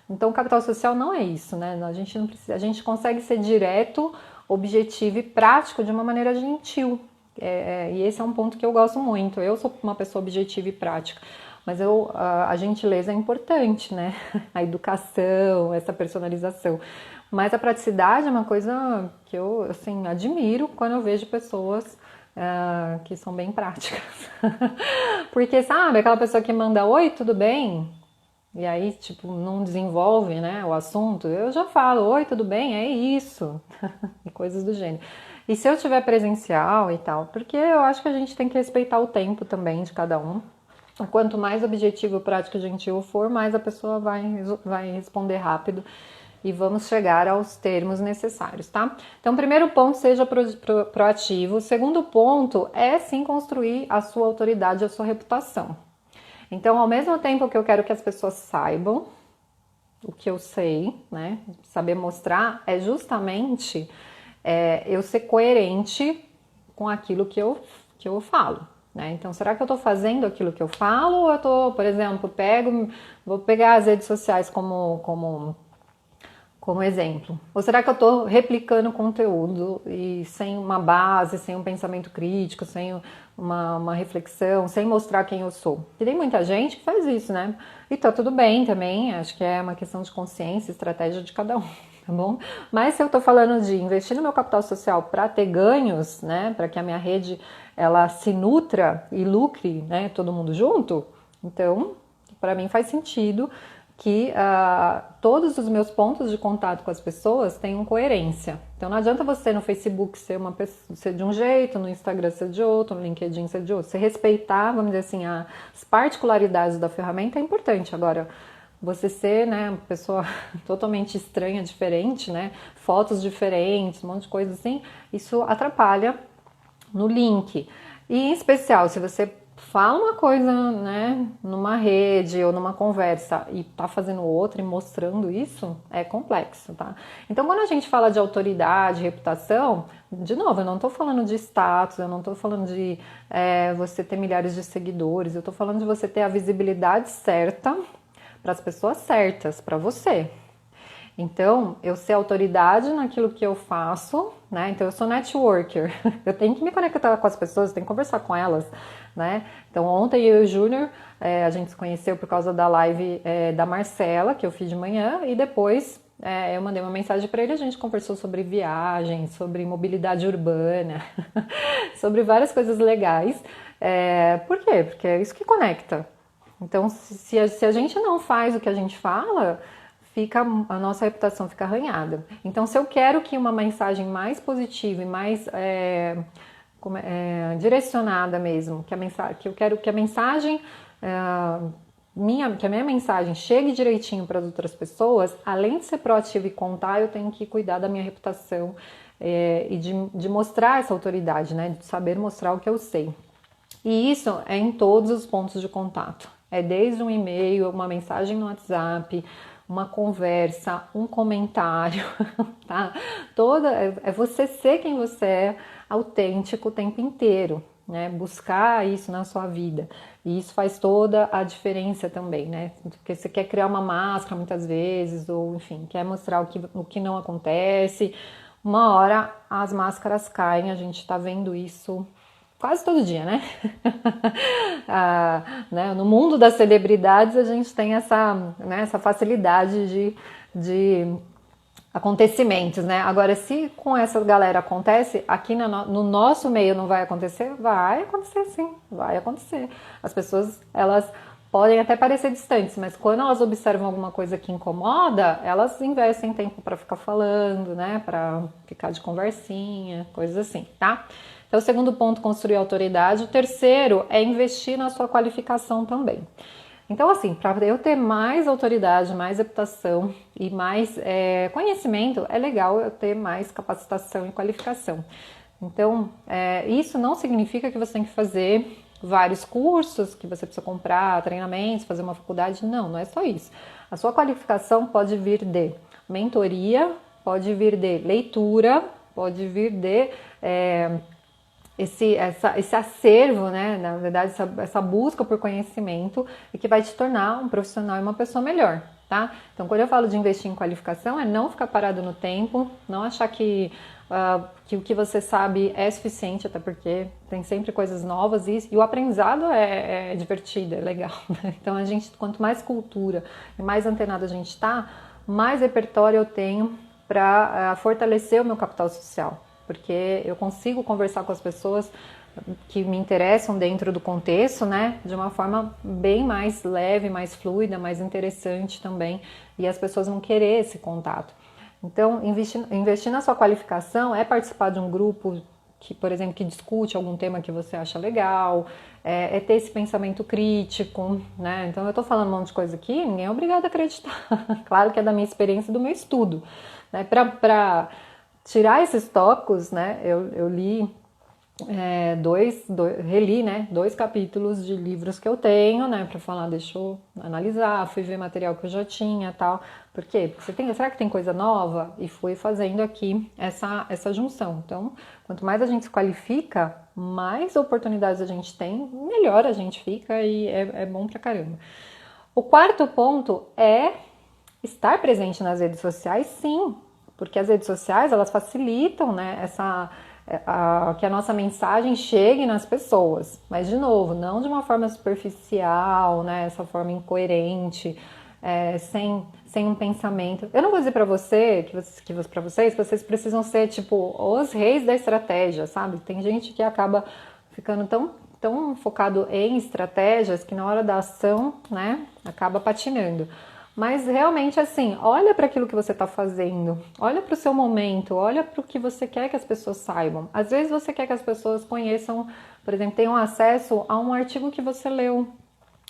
Então o capital social não é isso, né? A gente não precisa, a gente consegue ser direto, objetivo e prático de uma maneira gentil. E esse é um ponto que eu gosto muito. Eu sou uma pessoa objetiva e prática, mas a gentileza é importante, né? A educação, essa personalização. Mas a praticidade é uma coisa que eu, assim, admiro quando eu vejo pessoas que são bem práticas. Porque, sabe, aquela pessoa que manda oi, tudo bem? E aí, tipo, não desenvolve, né, o assunto. Eu já falo, oi, tudo bem? É isso. E coisas do gênero. E se eu tiver presencial e tal, porque eu acho que a gente tem que respeitar o tempo também de cada um. Quanto mais objetivo, prático e gentil for, mais a pessoa vai responder rápido e vamos chegar aos termos necessários, tá? Então, primeiro ponto, seja proativo. Segundo ponto é sim construir a sua autoridade, a sua reputação. Então, ao mesmo tempo que eu quero que as pessoas saibam o que eu sei, né? Saber mostrar é justamente eu ser coerente com aquilo que eu falo, né? Então, será que eu tô fazendo aquilo que eu falo ou eu tô, por exemplo, vou pegar as redes sociais como exemplo. Ou será que eu estou replicando conteúdo e sem uma base, sem um pensamento crítico, sem uma reflexão, sem mostrar quem eu sou? E tem muita gente que faz isso, né? E tá tudo bem também, acho que é uma questão de consciência, estratégia de cada um, tá bom? Mas se eu tô falando de investir no meu capital social para ter ganhos, né? Para que a minha rede ela se nutra e lucre, né? Todo mundo junto, então para mim faz sentido que todos os meus pontos de contato com as pessoas tenham coerência. Então não adianta você no Facebook ser de um jeito, no Instagram ser de outro, no LinkedIn ser de outro. Você respeitar, vamos dizer assim, as particularidades da ferramenta é importante. Agora, você ser, né, uma pessoa totalmente estranha, diferente, né, fotos diferentes, um monte de coisa assim, isso atrapalha no link. E em especial, se você fala uma coisa, né, numa rede ou numa conversa e tá fazendo outra e mostrando isso, é complexo, tá? Então, quando a gente fala de autoridade, reputação, de novo, eu não tô falando de status, eu não tô falando de você ter milhares de seguidores, eu tô falando de você ter a visibilidade certa para as pessoas certas, para você. Então, eu ser autoridade naquilo que eu faço, né? Então, eu sou networker. Eu tenho que me conectar com as pessoas, eu tenho que conversar com elas, né? Então, ontem eu e o Júnior, a gente se conheceu por causa da live da Marcela, que eu fiz de manhã, e depois eu mandei uma mensagem para ele, a gente conversou sobre viagens, sobre mobilidade urbana, sobre várias coisas legais. Por quê? Porque é isso que conecta. Então, se a gente não faz o que a gente fala, a nossa reputação fica arranhada. Então, se eu quero que uma mensagem mais positiva e mais direcionada mesmo, que eu quero que a mensagem que a minha mensagem chegue direitinho para as outras pessoas, além de ser proativa e contar, eu tenho que cuidar da minha reputação e de mostrar essa autoridade, né? De saber mostrar o que eu sei. E isso é em todos os pontos de contato. É desde um e-mail, uma mensagem no WhatsApp, uma conversa, um comentário, tá? É você ser quem você é, autêntico o tempo inteiro, né? Buscar isso na sua vida. E isso faz toda a diferença também, né? Porque você quer criar uma máscara muitas vezes, ou enfim, quer mostrar o que não acontece. Uma hora as máscaras caem, a gente tá vendo isso quase todo dia, né? Né? No mundo das celebridades a gente tem essa facilidade de acontecimentos, né? Agora, se com essa galera acontece, aqui no nosso meio não vai acontecer? Vai acontecer sim, vai acontecer. As pessoas, elas podem até parecer distantes, mas quando elas observam alguma coisa que incomoda, elas investem tempo para ficar falando, né? Para ficar de conversinha, coisas assim, tá? Então, o segundo ponto, construir autoridade. O terceiro é investir na sua qualificação também. Então, assim, para eu ter mais autoridade, mais reputação e mais conhecimento, é legal eu ter mais capacitação e qualificação. Então, isso não significa que você tem que fazer vários cursos, que você precisa comprar treinamentos, fazer uma faculdade. Não, não é só isso. A sua qualificação pode vir de mentoria, pode vir de leitura, pode vir de esse acervo, né? Na verdade, essa busca por conhecimento e que vai te tornar um profissional e uma pessoa melhor, tá? Então, quando eu falo de investir em qualificação, é não ficar parado no tempo, não achar que o que você sabe é suficiente, até porque tem sempre coisas novas e o aprendizado é divertido, é legal, né? Então, quanto mais cultura e mais antenado a gente tá, mais repertório eu tenho para fortalecer o meu capital social. Porque eu consigo conversar com as pessoas que me interessam dentro do contexto, né, de uma forma bem mais leve, mais fluida, mais interessante também, e as pessoas vão querer esse contato. Então, investir na sua qualificação é participar de um grupo que, por exemplo, que discute algum tema que você acha legal, é ter esse pensamento crítico, né? Então, eu tô falando um monte de coisa aqui, ninguém é obrigado a acreditar. Claro que é da minha experiência e do meu estudo, né? Para tirar esses tópicos, né, eu li reli, né, 2 capítulos de livros que eu tenho, né, para falar, deixa eu analisar, fui ver material que eu já tinha, tal. Por quê? Porque será que tem coisa nova? E fui fazendo aqui essa junção. Então, quanto mais a gente se qualifica, mais oportunidades a gente tem, melhor a gente fica e é bom pra caramba. O quarto ponto é estar presente nas redes sociais, sim, porque as redes sociais, elas facilitam, né, que a nossa mensagem chegue nas pessoas. Mas, de novo, não de uma forma superficial, né, essa forma incoerente, sem um pensamento. Eu não vou dizer para vocês que vocês precisam ser, tipo, os reis da estratégia, sabe? Tem gente que acaba ficando tão focado em estratégias que na hora da ação, né, acaba patinando. Mas realmente, assim, olha para aquilo que você está fazendo, olha para o seu momento, olha para o que você quer que as pessoas saibam. Às vezes você quer que as pessoas conheçam, por exemplo, tenham acesso a um artigo que você leu,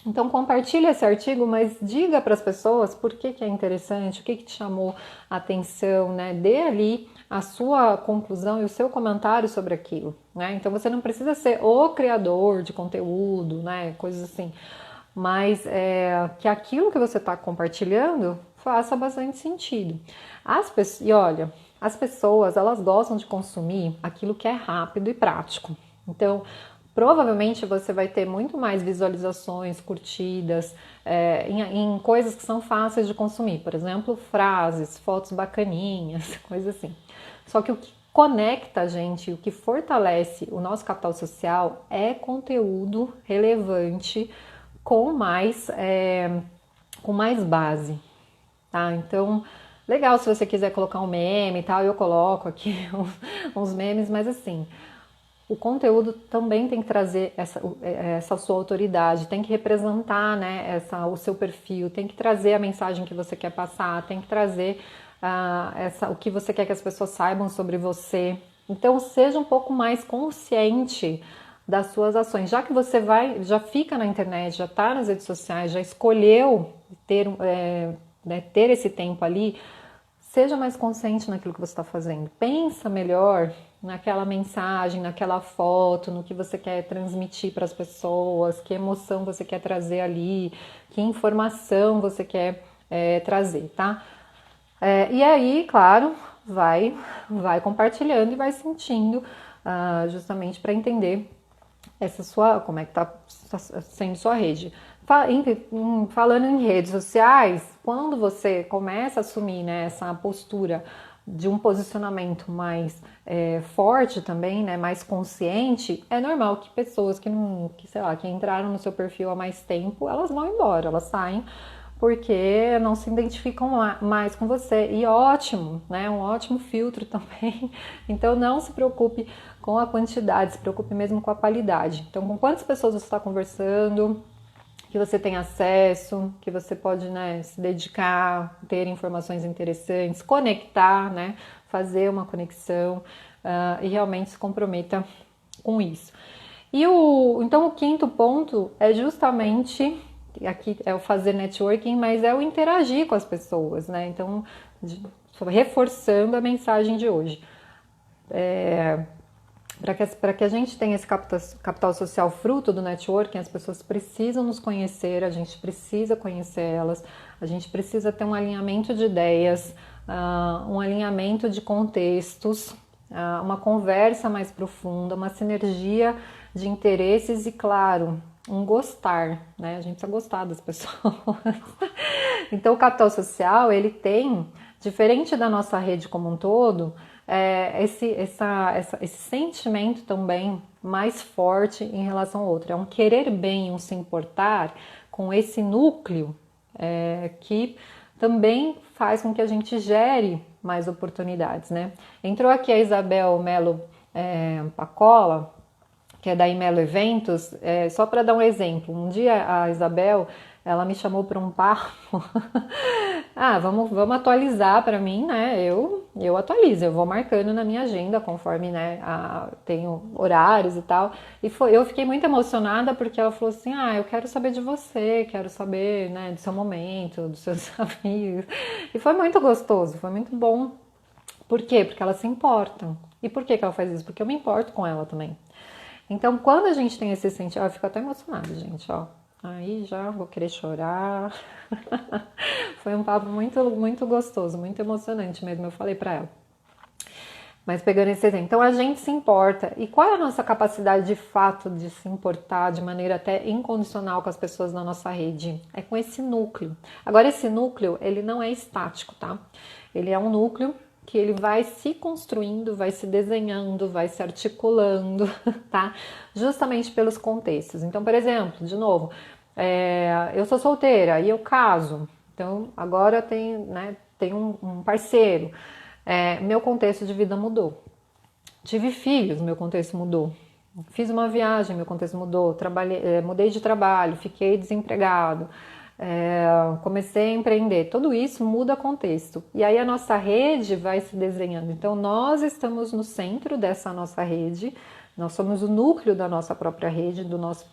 Então compartilhe esse artigo, mas diga para as pessoas por que é interessante, o que te chamou a atenção, né? Dê ali a sua conclusão e o seu comentário sobre aquilo, né? Então você não precisa ser o criador de conteúdo, né? Coisas assim, mas que aquilo que você está compartilhando faça bastante sentido. E olha, as pessoas elas gostam de consumir aquilo que é rápido e prático. Então provavelmente você vai ter muito mais visualizações, curtidas, em coisas que são fáceis de consumir. Por exemplo, frases, fotos bacaninhas, coisas assim. Só que o que conecta a gente, o que fortalece o nosso capital social é conteúdo relevante com mais base, tá? Então, legal se você quiser colocar um meme e tal, eu coloco aqui uns memes, mas assim, o conteúdo também tem que trazer essa sua autoridade, tem que representar, né, o seu perfil, tem que trazer a mensagem que você quer passar, tem que trazer o que você quer que as pessoas saibam sobre você. Então seja um pouco mais consciente das suas ações. Já que você já fica na internet, já está nas redes sociais, já escolheu ter esse tempo ali, seja mais consciente naquilo que você está fazendo. Pensa melhor naquela mensagem, naquela foto, no que você quer transmitir para as pessoas, que emoção você quer trazer ali, que informação você quer trazer, tá? E aí, claro, vai compartilhando e vai sentindo, justamente para entender como é que está sendo sua rede. Falando em redes sociais, quando você começa a assumir, né, essa postura de um posicionamento mais forte também, né, mais consciente, é normal que pessoas que entraram no seu perfil há mais tempo, elas vão embora, elas saem porque não se identificam mais com você. E ótimo, né? Um ótimo filtro também. Então não se preocupe com a quantidade, se preocupe mesmo com a qualidade. Então, com quantas pessoas você está conversando, que você tem acesso, que você pode, né, se dedicar, ter informações interessantes, conectar, né, fazer uma conexão e realmente se comprometa com isso. Então o quinto ponto é justamente, aqui é o fazer networking, mas é o interagir com as pessoas, né? Então, reforçando a mensagem de hoje. Para que a gente tenha esse capital social fruto do networking, as pessoas precisam nos conhecer, a gente precisa conhecer elas, a gente precisa ter um alinhamento de ideias, um alinhamento de contextos, uma conversa mais profunda, uma sinergia de interesses e, claro, um gostar, né? A gente precisa gostar das pessoas. Então, o capital social, ele tem, diferente da nossa rede como um todo, esse sentimento também mais forte em relação ao outro. É um querer bem, um se importar com esse núcleo que também faz com que a gente gere mais oportunidades, né? Entrou aqui a Isabel Melo Pacola, que é da Imelo Eventos, só para dar um exemplo. Um dia a Isabel, ela me chamou para um papo. Vamos atualizar para mim, né? Eu atualizo, eu vou marcando na minha agenda conforme, né, tenho horários e tal. Eu fiquei muito emocionada porque ela falou assim: eu quero saber de você, quero saber, né, do seu momento, dos seus amigos. E foi muito gostoso, foi muito bom. Por quê? Porque ela se importa. E por que ela faz isso? Porque eu me importo com ela também. Então, quando a gente tem esse sentimento, eu fico até emocionada, gente, ó. Aí já vou querer chorar. Foi um papo muito, muito gostoso, muito emocionante mesmo, eu falei pra ela. Mas pegando esse exemplo, então a gente se importa. E qual é a nossa capacidade de fato de se importar de maneira até incondicional com as pessoas na nossa rede? É com esse núcleo. Agora, esse núcleo, ele não é estático, tá? Ele é um núcleo que ele vai se construindo, vai se desenhando, vai se articulando, tá? Justamente pelos contextos. Então, por exemplo, de novo, eu sou solteira e eu caso. Então, agora eu tenho um parceiro. Meu contexto de vida mudou. Tive filhos, meu contexto mudou. Fiz uma viagem, meu contexto mudou. Mudei de trabalho, fiquei desempregado. Comecei a empreender, tudo isso muda contexto. E aí a nossa rede vai se desenhando. Então nós estamos no centro dessa nossa rede, Nós somos o núcleo da nossa própria rede,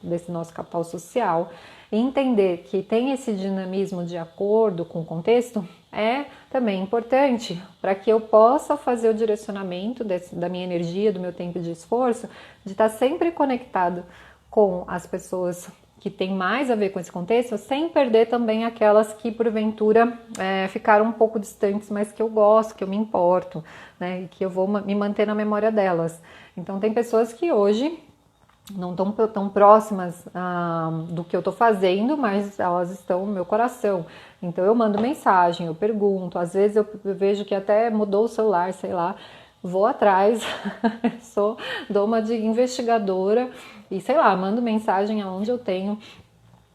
desse nosso capital social. E entender que tem esse dinamismo de acordo com o contexto é também importante para que eu possa fazer o direcionamento da minha energia, do meu tempo de esforço, de estar sempre conectado com as pessoas que tem mais a ver com esse contexto, sem perder também aquelas que porventura ficaram um pouco distantes, mas que eu gosto, que eu me importo, né, e que eu vou me manter na memória delas. Então tem pessoas que hoje não estão tão próximas do que eu estou fazendo, mas elas estão no meu coração. Então eu mando mensagem, eu pergunto, às vezes eu vejo que até mudou o celular, sei lá, vou atrás, dou uma de investigadora e sei lá, mando mensagem aonde eu tenho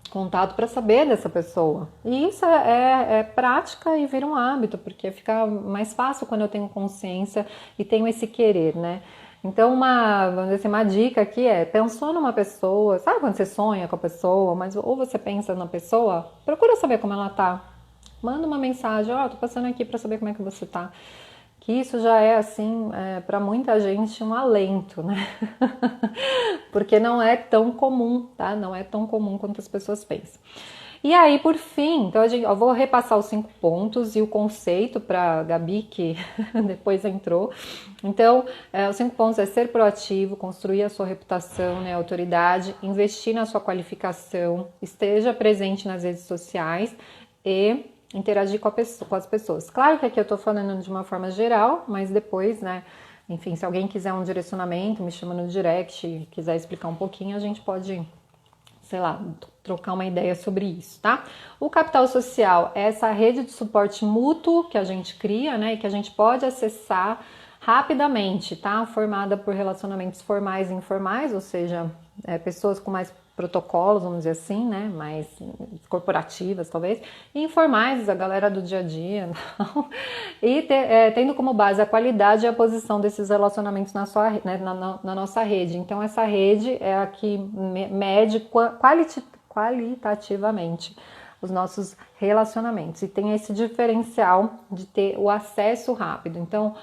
contato para saber dessa pessoa. E isso é prática e vira um hábito, porque fica mais fácil quando eu tenho consciência e tenho esse querer, né? Então, vamos dizer assim, uma dica aqui pensou numa pessoa, sabe quando você sonha com a pessoa, mas ou você pensa na pessoa, procura saber como ela tá. Manda uma mensagem, tô passando aqui para saber como é que você tá. Que isso já é, assim, para muita gente um alento, né? Porque não é tão comum, tá? Não é tão comum quanto as pessoas pensam. E aí, por fim, então eu vou repassar os 5 pontos e o conceito para a Gabi, que depois entrou. Então, os 5 pontos é ser proativo, construir a sua reputação, né, autoridade, investir na sua qualificação, esteja presente nas redes sociais e interagir com as pessoas. Claro que aqui eu estou falando de uma forma geral, mas depois, né, enfim, se alguém quiser um direcionamento, me chama no direct, quiser explicar um pouquinho, a gente pode, sei lá, trocar uma ideia sobre isso, tá? O capital social é essa rede de suporte mútuo que a gente cria, né, e que a gente pode acessar rapidamente, tá? Formada por relacionamentos formais e informais, ou seja, pessoas com mais protocolos, vamos dizer assim, né, mais corporativas talvez, e informais, a galera do dia a dia, não? E tendo como base a qualidade e a posição desses relacionamentos na nossa rede. Então essa rede é a que mede qualitativamente os nossos relacionamentos e tem esse diferencial de ter o acesso rápido. Então,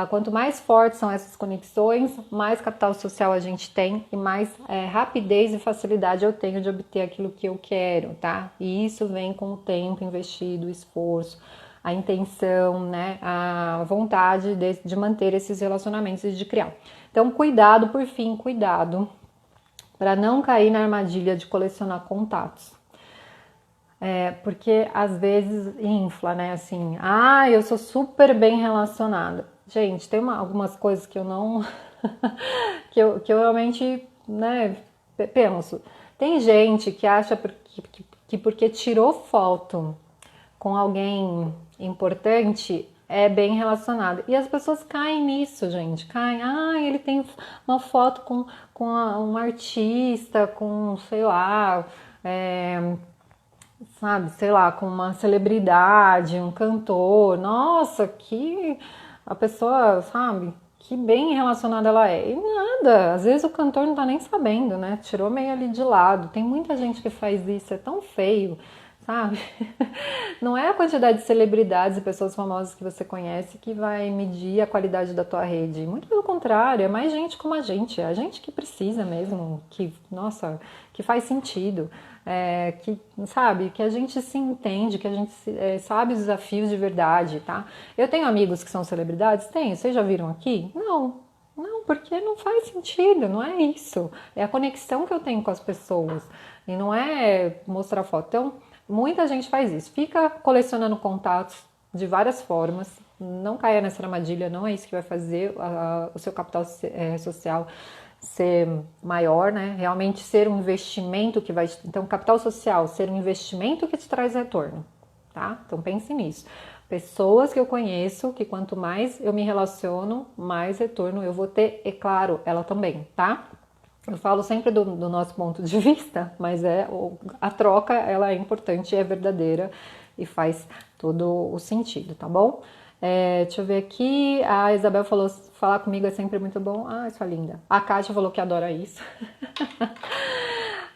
quanto mais fortes são essas conexões, mais capital social a gente tem e mais rapidez e facilidade eu tenho de obter aquilo que eu quero, tá? E isso vem com o tempo investido, o esforço, a intenção, né? A vontade de manter esses relacionamentos e de criar. Então, cuidado, por fim, cuidado para não cair na armadilha de colecionar contatos. Porque às vezes infla, né? Assim, eu sou super bem relacionada. Gente, tem algumas coisas que eu não. que eu realmente, né, penso. Tem gente que acha que porque tirou foto com alguém importante é bem relacionado. E as pessoas caem nisso, gente. Caem. Ele tem uma foto com um artista, com, sei lá. Sabe, sei lá, com uma celebridade, um cantor, nossa, que a pessoa, sabe, que bem relacionada ela é. E nada, às vezes o cantor não tá nem sabendo, né? Tirou meio ali de lado. Tem muita gente que faz isso, é tão feio, sabe? Não é a quantidade de celebridades e pessoas famosas que você conhece que vai medir a qualidade da tua rede. Muito pelo contrário, é mais gente como a gente que precisa mesmo, que, nossa, que faz sentido. Que, sabe, que a gente se entende, que a gente sabe os desafios de verdade, tá? Eu tenho amigos que são celebridades? Tenho, vocês já viram aqui? Não, porque não faz sentido, não é isso. É a conexão que eu tenho com as pessoas e não é mostrar foto. Então, muita gente faz isso, fica colecionando contatos de várias formas, não caia nessa armadilha, não é isso que vai fazer o seu capital social ser maior, né? Realmente ser um investimento que vai... Então, capital social, ser um investimento que te traz retorno, tá? Então, pense nisso. Pessoas que eu conheço, que quanto mais eu me relaciono, mais retorno eu vou ter, e claro, ela também, tá? Eu falo sempre do nosso ponto de vista, mas a troca, ela é importante, é verdadeira e faz todo o sentido, tá bom? Deixa eu ver aqui, a Isabel falou, falar comigo é sempre muito bom. Sua linda. A Kátia falou que adora isso.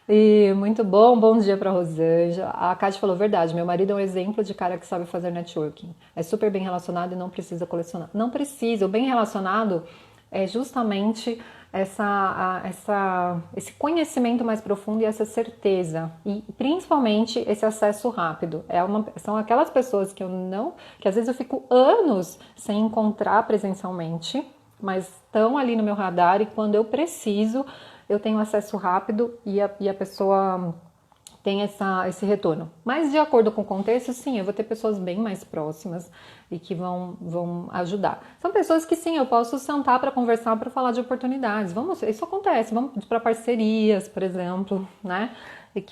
E muito bom dia pra Rosângela. A Kátia falou, verdade, meu marido é um exemplo de cara que sabe fazer networking. É super bem relacionado e não precisa colecionar. Não precisa, o bem relacionado é justamente esse conhecimento mais profundo e essa certeza. E principalmente esse acesso rápido. São aquelas pessoas que às vezes eu fico anos sem encontrar presencialmente, mas estão ali no meu radar e quando eu preciso, eu tenho acesso rápido e a pessoa tem esse retorno. Mas de acordo com o contexto, sim, eu vou ter pessoas bem mais próximas e que vão ajudar. São pessoas que sim, eu posso sentar para conversar, para falar de oportunidades. Isso acontece, vamos para parcerias, por exemplo, né?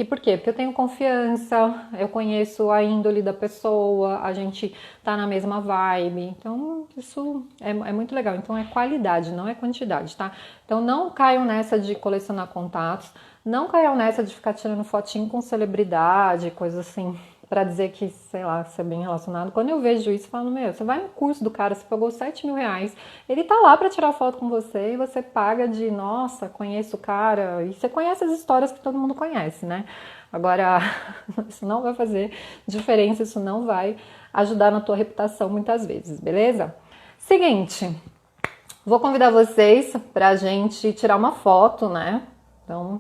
Por quê? Porque eu tenho confiança, eu conheço a índole da pessoa, a gente tá na mesma vibe. Então, isso é muito legal. Então, é qualidade, não é quantidade, tá? Então, não caiam nessa de colecionar contatos, não caiam nessa de ficar tirando fotinho com celebridade, coisa assim, pra dizer que, sei lá, você é bem relacionado. Quando eu vejo isso, eu falo, você vai no curso do cara, você pagou 7 mil reais, ele tá lá pra tirar foto com você e você paga de, nossa, conheço o cara, e você conhece as histórias que todo mundo conhece, né? Agora, isso não vai fazer diferença, isso não vai ajudar na tua reputação muitas vezes, beleza? Seguinte, vou convidar vocês pra gente tirar uma foto, né? Então,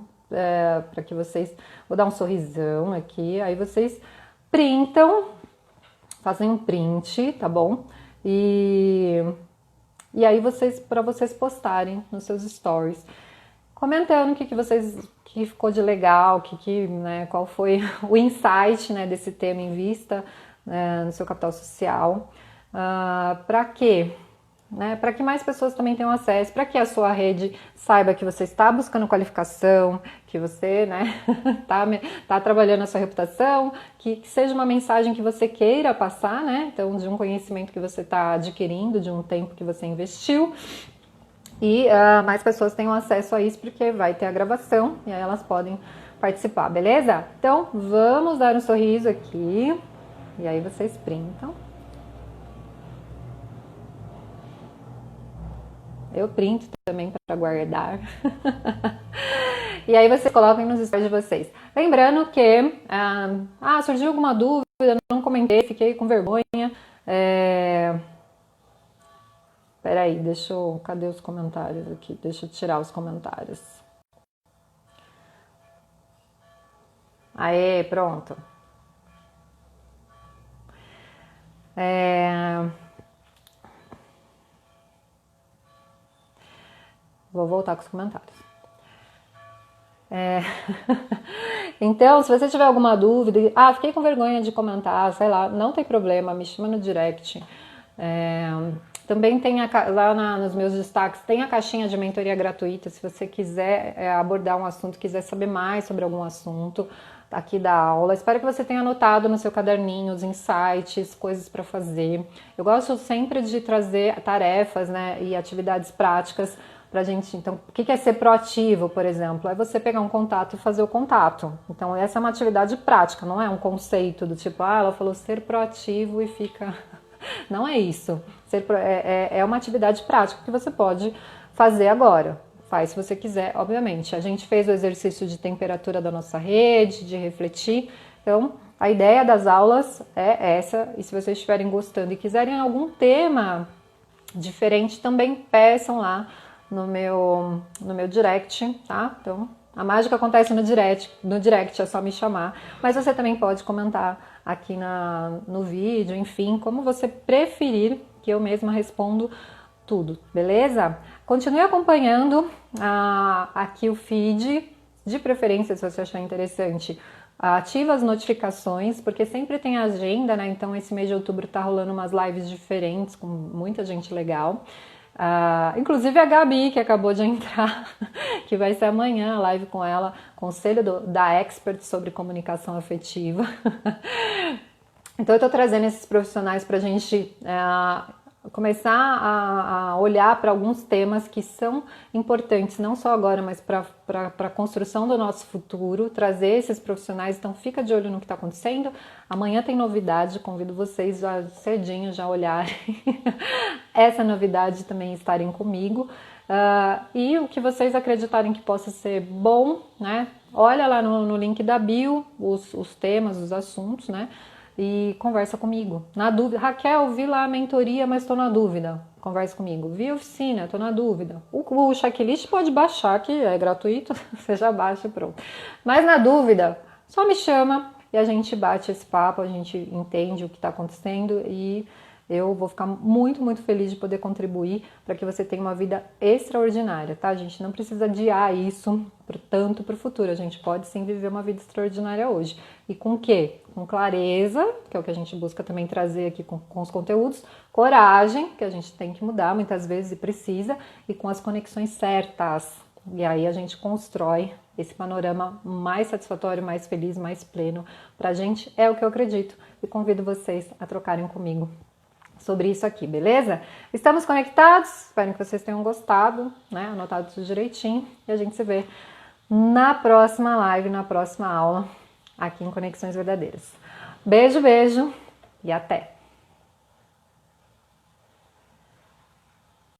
para que vocês... Vou dar um sorrisão aqui, aí vocês printam, fazem um print, tá bom? E aí para vocês postarem nos seus stories, comentando o que ficou de legal, né, qual foi o insight, né, desse tema em vista, no seu capital social, para quê? Né, para que mais pessoas também tenham acesso, para que a sua rede saiba que você está buscando qualificação, que você, né, tá trabalhando a sua reputação, que seja uma mensagem que você queira passar, né, então de um conhecimento que você está adquirindo, de um tempo que você investiu, e mais pessoas tenham acesso a isso, porque vai ter a gravação e aí elas podem participar, beleza? Então vamos dar um sorriso aqui, e aí vocês printam. Eu printo também para guardar. E aí vocês coloquem nos stories de vocês. Lembrando que surgiu alguma dúvida, não comentei, fiquei com vergonha. Peraí, cadê os comentários aqui? Deixa eu tirar os comentários. Aê, pronto. Vou voltar com os comentários. Então, se você tiver alguma dúvida, fiquei com vergonha de comentar, sei lá, não tem problema, me chama no direct. Também tem lá nos meus destaques, tem a caixinha de mentoria gratuita, se você quiser abordar um assunto, quiser saber mais sobre algum assunto aqui da aula. Espero que você tenha anotado no seu caderninho os insights, coisas para fazer. Eu gosto sempre de trazer tarefas, né, e atividades práticas pra gente. Então, o que é ser proativo, por exemplo? É você pegar um contato e fazer o contato. Então, essa é uma atividade prática, não é um conceito do tipo, ela falou ser proativo e fica... Não é isso. É uma atividade prática que você pode fazer agora. Faz se você quiser, obviamente. A gente fez o exercício de temperatura da nossa rede, de refletir. Então, a ideia das aulas é essa. E se vocês estiverem gostando e quiserem algum tema diferente, também peçam lá no meu direct, tá? Então, a mágica acontece no direct, é só me chamar. Mas você também pode comentar aqui no vídeo, enfim, como você preferir, que eu mesma respondo tudo, beleza? Continue acompanhando aqui o feed, de preferência, se você achar interessante. Ativa as notificações, porque sempre tem agenda, né? Então, esse mês de outubro tá rolando umas lives diferentes, com muita gente legal. Inclusive a Gabi, que acabou de entrar, que vai ser amanhã a live com ela, conselho da Expert sobre comunicação afetiva. Então eu tô trazendo esses profissionais pra gente começar a olhar para alguns temas que são importantes, não só agora, mas para a construção do nosso futuro, trazer esses profissionais. Então fica de olho no que está acontecendo. Amanhã tem novidade, convido vocês já cedinho já olharem essa novidade, também estarem comigo. E o que vocês acreditarem que possa ser bom, né? Olha lá no link da bio os temas, os assuntos, né? E conversa comigo. Na dúvida, Raquel, vi lá a mentoria, mas estou na dúvida. converse comigo. Vi oficina, tô na dúvida. O checklist pode baixar, que é gratuito, você já baixa e pronto. Mas na dúvida, só me chama e a gente bate esse papo, a gente entende o que está acontecendo e eu vou ficar muito, muito feliz de poder contribuir para que você tenha uma vida extraordinária, tá? A gente não precisa adiar isso tanto para o futuro, a gente pode sim viver uma vida extraordinária hoje. E com o quê? Com clareza, que é o que a gente busca também trazer aqui com os conteúdos, coragem, que a gente tem que mudar muitas vezes e precisa, e com as conexões certas. E aí a gente constrói esse panorama mais satisfatório, mais feliz, mais pleno. Pra gente é o que eu acredito e convido vocês a trocarem comigo sobre isso aqui, beleza? Estamos conectados? Espero que vocês tenham gostado, né? Anotado tudo direitinho. E a gente se vê na próxima live, na próxima aula, aqui em Conexões Verdadeiras. Beijo, beijo e até!